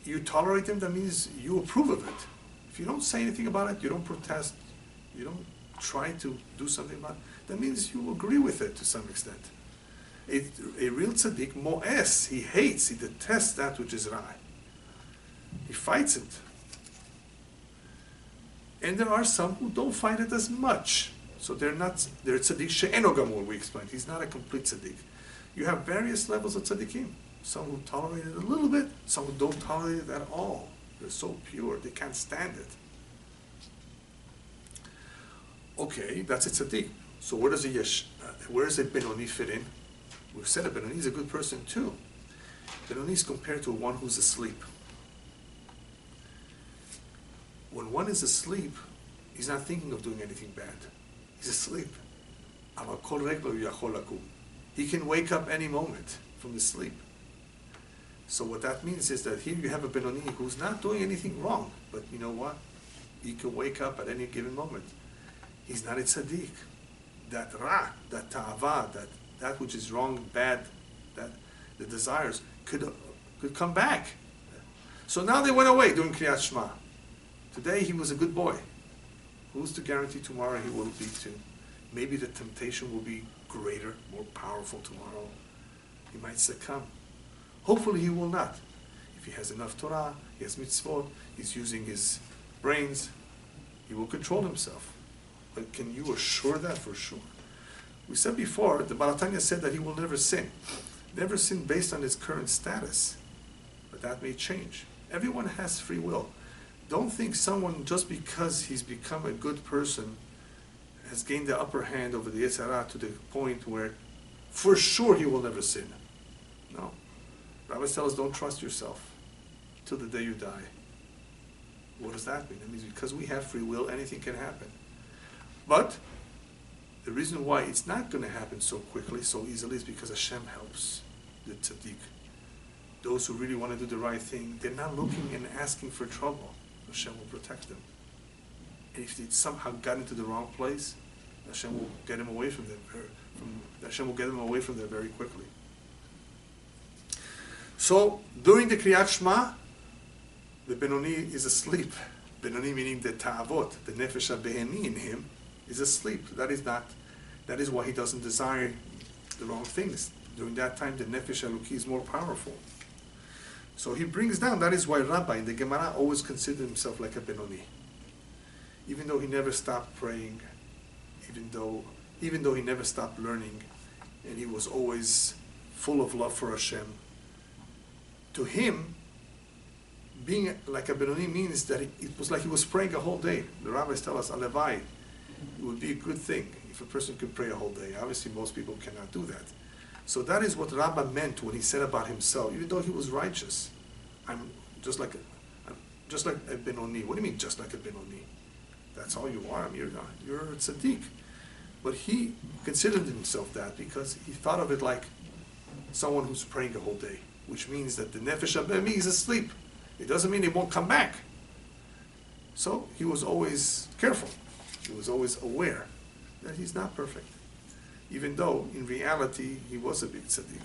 You tolerate him, that means you approve of it. If you don't say anything about it, you don't protest, you don't try to do something about it, that means you agree with it to some extent. A real tzaddik, mo'es, he hates, he detests that which is ra. He fights it. And there are some who don't fight it as much. So they're tzaddik she'eno gamur, we explained. He's not a complete tzaddik. You have various levels of tzaddikim. Some who tolerate it a little bit, some who don't tolerate it at all. They're so pure, they can't stand it. Okay, that's a tzaddik. So where does a benoni fit in? We've said a benoni is a good person too. Benoni is compared to one who's asleep. When one is asleep, he's not thinking of doing anything bad. He's asleep. He can wake up any moment from the sleep. So what that means is that here you have a benoni who's not doing anything wrong, but you know what? He can wake up at any given moment. He's not a tzaddik. That ra, that ta'ava, that which is wrong, bad, that the desires could come back. So now they went away during Kriyat Shema. Today he was a good boy. Who's to guarantee tomorrow he will be too? Maybe the temptation will be greater, more powerful tomorrow. He might succumb. Hopefully he will not. If he has enough Torah, he has mitzvot, he's using his brains, he will control himself. But can you assure that for sure? We said before, the Tanya said that he will never sin. Never sin based on his current status. But that may change. Everyone has free will. Don't think someone, just because he's become a good person, has gained the upper hand over the Yetzer Hara to the point where for sure he will never sin. No. Rabbi tells us, don't trust yourself till the day you die. What does that mean? That means because we have free will, anything can happen. But the reason why it's not going to happen so quickly, so easily, is because Hashem helps the tzaddik. Those who really want to do the right thing, they're not looking and asking for trouble. Hashem will protect them. And if they somehow got into the wrong place, Hashem will get them away from them. Hashem will get them away from there very quickly. So during the Kriyat Shema, the Benoni is asleep. Benoni meaning the ta'avot, the nefesh behemi in him, is asleep. That is why he doesn't desire the wrong things. During that time, the nefesh eluki is more powerful. So he brings down, that is why Rabbi in the Gemara always considered himself like a Benoni. Even though he never stopped praying, even though he never stopped learning, and he was always full of love for Hashem. To him, being like a Benoni means that it was like he was praying a whole day. The rabbis tell us, Alevai, it would be a good thing if a person could pray a whole day. Obviously, most people cannot do that. So that is what Rabbi meant when he said about himself, even though he was righteous. I'm just like a Benoni. What do you mean, just like a Benoni? That's all you are. I mean, you're a tzaddik. But he considered himself that because he thought of it like someone who's praying a whole day, which means that the nefesh habemi is asleep. It doesn't mean he won't come back. So he was always careful. He was always aware that he's not perfect, even though in reality he was a big tzaddik.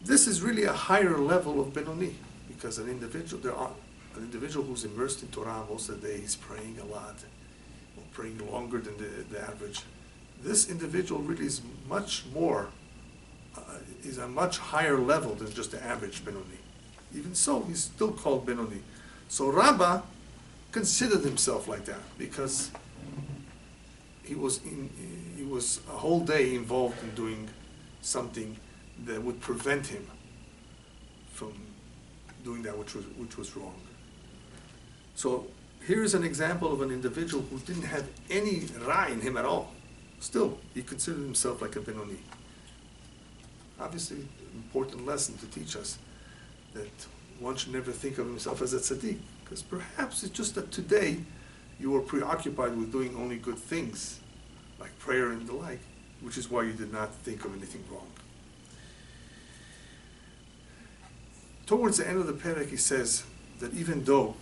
This is really a higher level of Benoni, because an individual who's immersed in Torah most of the day, he's praying a lot, or praying longer than the average. This individual really is much more, is a much higher level than just the average Benoni. Even so, he's still called Benoni. So Rabbah considered himself like that because he was a whole day involved in doing something that would prevent him from doing that which was wrong. So here is an example of an individual who didn't have any ra in him at all. Still, he considered himself like a Benoni. Obviously, an important lesson to teach us that one should never think of himself as a tzaddik. Because perhaps it's just that today you were preoccupied with doing only good things, like prayer and the like, which is why you did not think of anything wrong. Towards the end of the Perek, he says that even though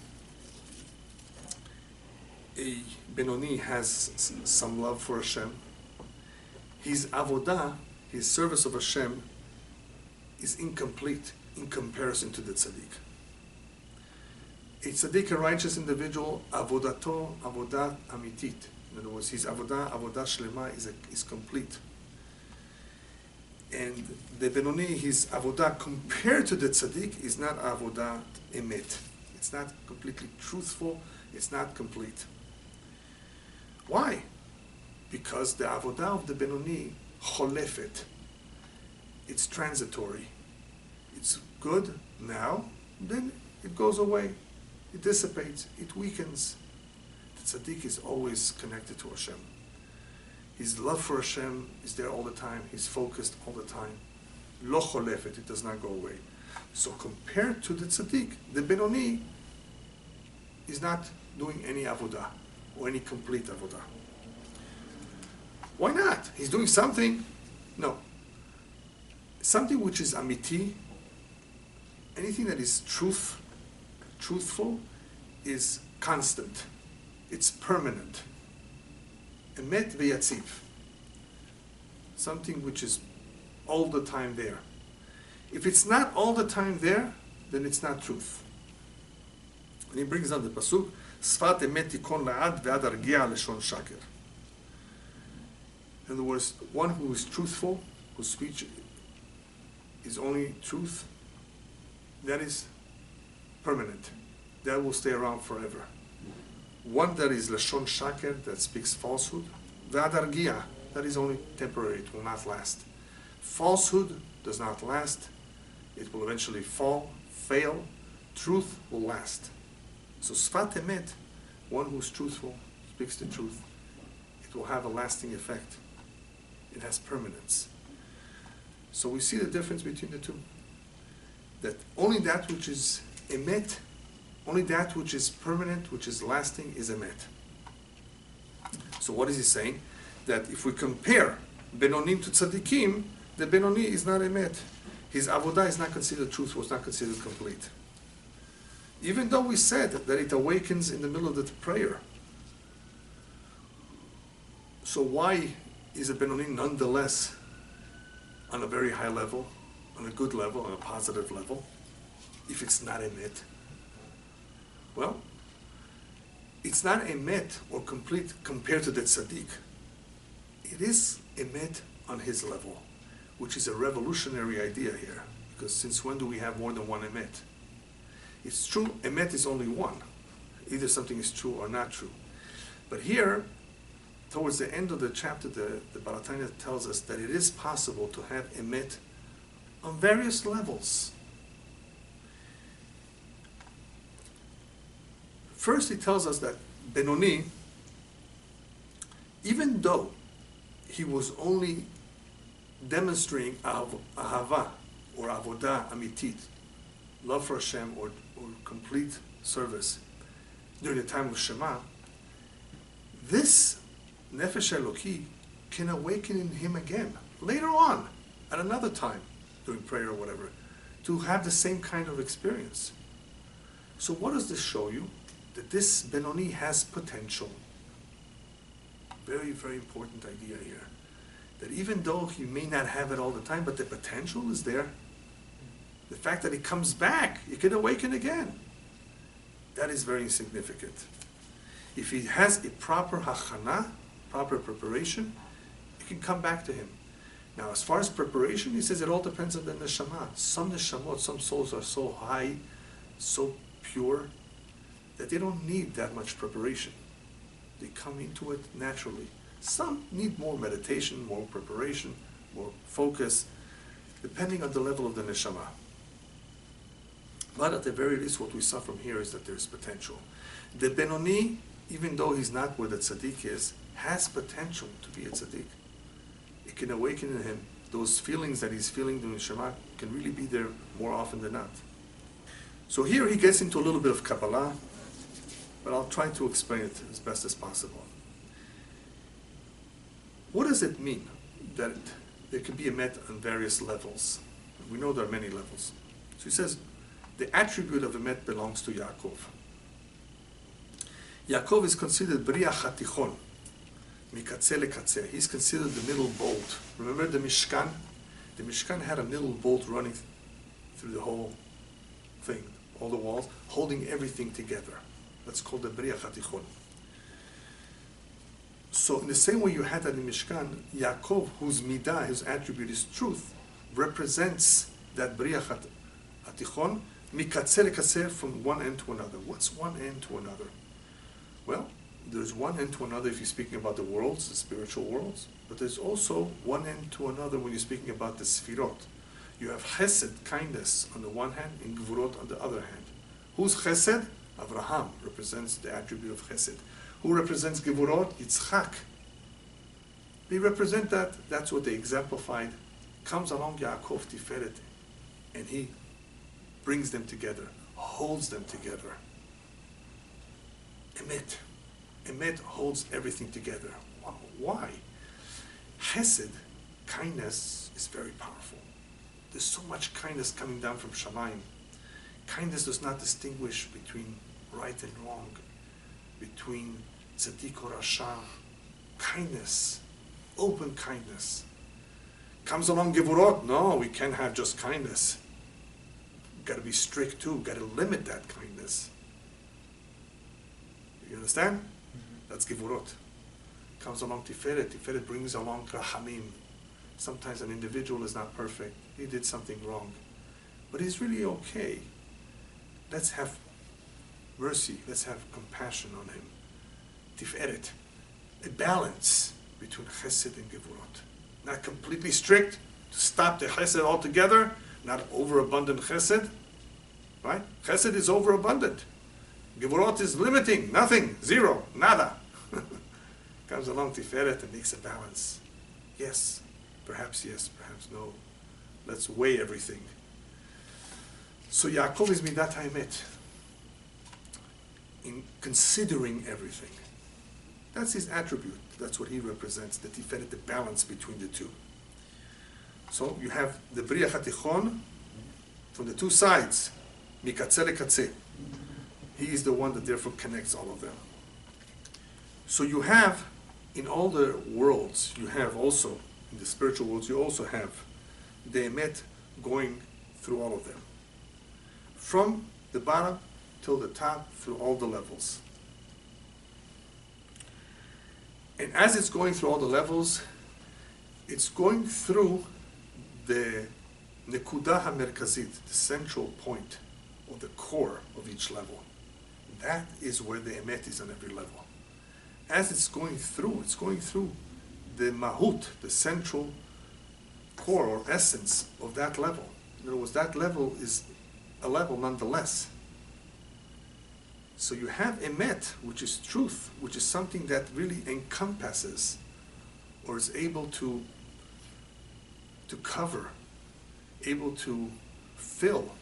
a Benoni has some love for Hashem, his avodah, his service of Hashem, is incomplete in comparison to the tzaddik. A tzaddik, a righteous individual, avodato, avodat amitit. In other words, his avodah shlema, is complete. And the Benoni, his avodah compared to the tzaddik, is not avodah emet. It's not completely truthful. It's not complete. Why? Because the avodah of the Benoni, cholefet, it's transitory. It's good now, then it goes away. It dissipates. It weakens. The tzaddik is always connected to Hashem. His love for Hashem is there all the time. He's focused all the time. Lo cholefet, it does not go away. So compared to the tzaddik, the Benoni is not doing any avodah or any complete avodah. Why not? He's doing something. No. Something which is amiti, anything that is truthful, is constant. It's permanent. Emet v'yatziv. Something which is all the time there. If it's not all the time there, then it's not truth. And he brings down the pasuk, Sfat emet tikon la'ad ve'ad argia leshon shaker. In other words, one who is truthful, whose speech is only truth, that is permanent. That will stay around forever. One that is lashon shaker, that speaks falsehood, ve'ad argia, that is only temporary, it will not last. Falsehood does not last. It will eventually fail. Truth will last. So sfat emet, one who is truthful, speaks the truth, it will have a lasting effect. It has permanence. So we see the difference between the two. That only that which is emet, only that which is permanent, which is lasting, is emet. So what is he saying? That if we compare Benonim to Tzaddikim, the Benoni is not emet. His avodah is not considered truthful, was not considered complete. Even though we said that it awakens in the middle of the prayer. So why is a Benoni nonetheless on a very high level, on a good level, on a positive level, if it's not emet? Well, it's not emet or complete compared to the tzaddik. It is emet on his level, which is a revolutionary idea here, because since when do we have more than one emet? It's true, emet is only one. Either something is true or not true. But here, towards the end of the chapter, the Tanya tells us that it is possible to have emet on various levels. First, he tells us that Benoni, even though he was only demonstrating ahava or avodah amitit, love for Hashem or complete service during the time of Shema, this Nefesh Eloki can awaken in him again, later on, at another time, during prayer or whatever, to have the same kind of experience. So what does this show you? That this Benoni has potential. Very, very important idea here. That even though he may not have it all the time, but the potential is there. The fact that he comes back, he can awaken again. That is very significant. If he has a proper hachana, proper preparation, it can come back to him. Now, as far as preparation, he says it all depends on the neshama. Some neshamot, some souls are so high, so pure, that they don't need that much preparation. They come into it naturally. Some need more meditation, more preparation, more focus, depending on the level of the neshama. But at the very least, what we saw from here is that there's potential. The Benoni, even though he's not where the tzaddik is, has potential to be a tzaddik. It can awaken in him. Those feelings that he's feeling during Shema can really be there more often than not. So here he gets into a little bit of Kabbalah, but I'll try to explain it as best as possible. What does it mean that there can be emet on various levels? We know there are many levels. So he says, the attribute of emet belongs to Yaakov. Yaakov is considered Bria Chatichon, Mikatze lekatze. He's considered the middle bolt. Remember the Mishkan? The Mishkan had a middle bolt running through the whole thing, all the walls, holding everything together. That's called the Bria Chatichon. So in the same way you had that in Mishkan, Yaakov, whose midah, his attribute is truth, represents that Bria Chatichon, Mikatze lekatze, from one end to another. What's one end to another? Well, there's one end to another if you're speaking about the worlds, the spiritual worlds, but there's also one end to another when you're speaking about the Sfirot. You have Chesed, kindness, on the one hand, and Gvurot on the other hand. Who's Chesed? Avraham represents the attribute of Chesed. Who represents Gvurot? Yitzchak. They represent that. That's what they exemplified. Comes along Yaakov Tiferet, and he brings them together, holds them together. Emet. Emet holds everything together. Why? Chesed, kindness, is very powerful. There's so much kindness coming down from Shamayim. Kindness does not distinguish between right and wrong, between tzaddik or rasha. Kindness, open kindness. Comes along Gevurot. No, we can't have just kindness. Got to be strict too. Got to limit that kindness. You understand? That's Gevurot. Comes along Tiferet. Tiferet brings along Rachamim. Sometimes an individual is not perfect. He did something wrong. But he's really okay. Let's have mercy. Let's have compassion on him. Tiferet. A balance between Chesed and Gevurot. Not completely strict to stop the Chesed altogether. Not overabundant Chesed. Right? Chesed is overabundant. Gevurot is limiting. Nothing. Zero. Nada. Comes along Tiferet and makes a balance. Yes, perhaps no. Let's weigh everything. So Yaakov is midat haemet, in considering everything. That's his attribute. That's what he represents, the Tiferet, the balance between the two. So you have the Bria Chatichon from the two sides, mikatze lekatze. He is the one that therefore connects all of them. So you have, in all the worlds, you have also, in the spiritual worlds, you also have the emet going through all of them. From the bottom till the top, through all the levels. And as it's going through all the levels, it's going through the nekudah hamerkazit, the central point, or the core of each level. That is where the emet is on every level. As it's going through the mahut, the central core or essence of that level. In other words, that level is a level nonetheless. So you have emet, which is truth, which is something that really encompasses or is able to cover, able to fill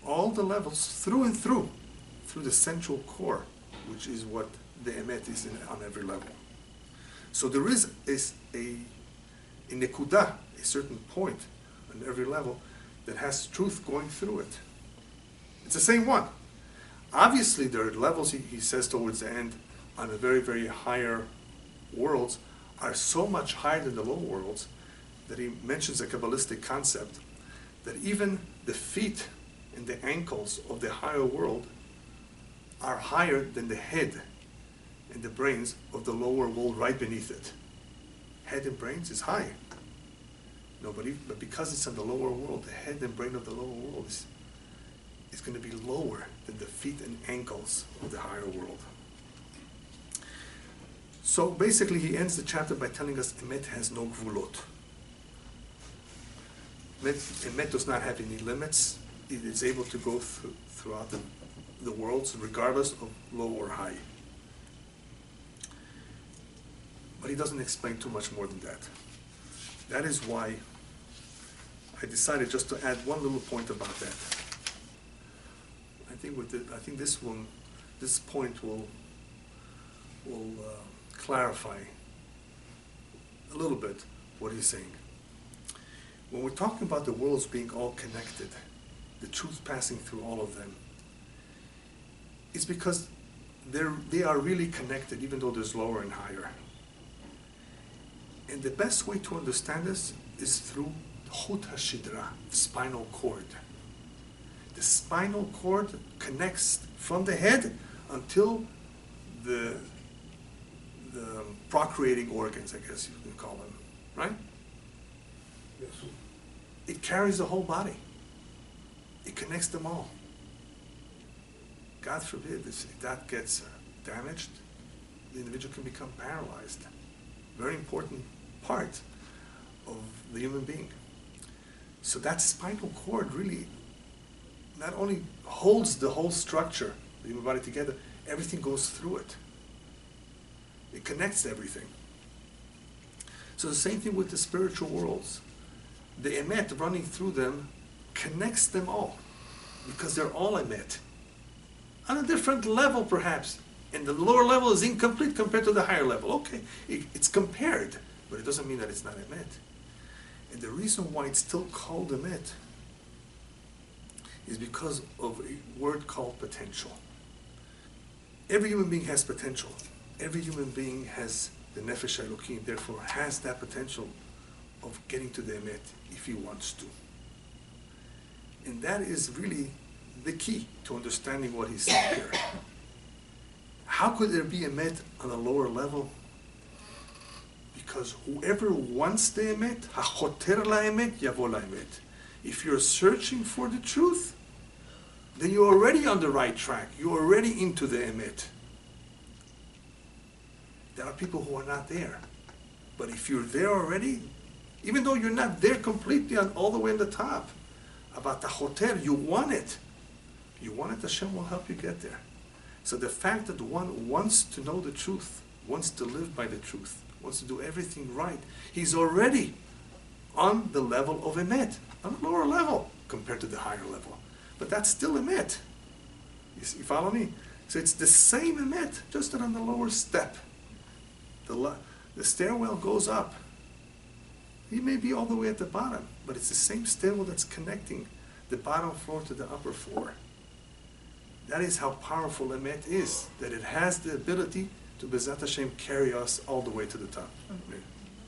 all the levels through and through the central core, which is what the emet is on every level. So there is a nekudah, a certain point on every level that has truth going through it. It's the same one. Obviously, there are levels, he says towards the end, on the very, very higher worlds, are so much higher than the lower worlds that he mentions a Kabbalistic concept that even the feet and the ankles of the higher world are higher than the head and the brains of the lower world right beneath it. Head and brains is high. But because it's in the lower world, the head and brain of the lower world is going to be lower than the feet and ankles of the higher world. So basically he ends the chapter by telling us Emet has no gvulot. Emet does not have any limits. It is able to go throughout the worlds regardless of low or high. But he doesn't explain too much more than that. That is why I decided just to add one little point about that. I think this one this point will clarify a little bit what he's saying. When we're talking about the worlds being all connected, the truth passing through all of them, it's because they are really connected, even though there's lower and higher. And the best way to understand this is through Chut HaShidra, the spinal cord. The spinal cord connects from the head until the procreating organs, I guess you can call them, right? Yes. It carries the whole body. It connects them all. God forbid, if that gets damaged, the individual can become paralyzed. Very important part of the human being. So that spinal cord really not only holds the whole structure, the human body together, everything goes through it. It connects everything. So the same thing with the spiritual worlds. The emet running through them connects them all, because they're all emet. On a different level perhaps, and the lower level is incomplete compared to the higher level. Okay, it's compared, but it doesn't mean that it's not emet. And the reason why it's still called emet is because of a word called potential. Every human being has potential. Every human being has the Nefesh Elokim, therefore has that potential of getting to the emet if he wants to. And that is really the key to understanding what he's saying here. How could there be emet on a lower level? Because whoever wants the emet, hachoter laemet, yavo laemet. If you're searching for the truth, then you're already on the right track. You're already into the emet. There are people who are not there. But if you're there already, even though you're not there completely on all the way on the top, about the hotel, you want it. You want it, Hashem will help you get there. So the fact that one wants to know the truth, wants to live by the truth, wants to do everything right, he's already on the level of emet, on a lower level compared to the higher level. But that's still emet. You follow me? So it's the same emet, just that on the lower step. The stairwell goes up. He may be all the way at the bottom, but it's the same stairwell that's connecting the bottom floor to the upper floor. That is how powerful emet is, that it has the ability to Bezat Hashem carry us all the way to the top. Amen.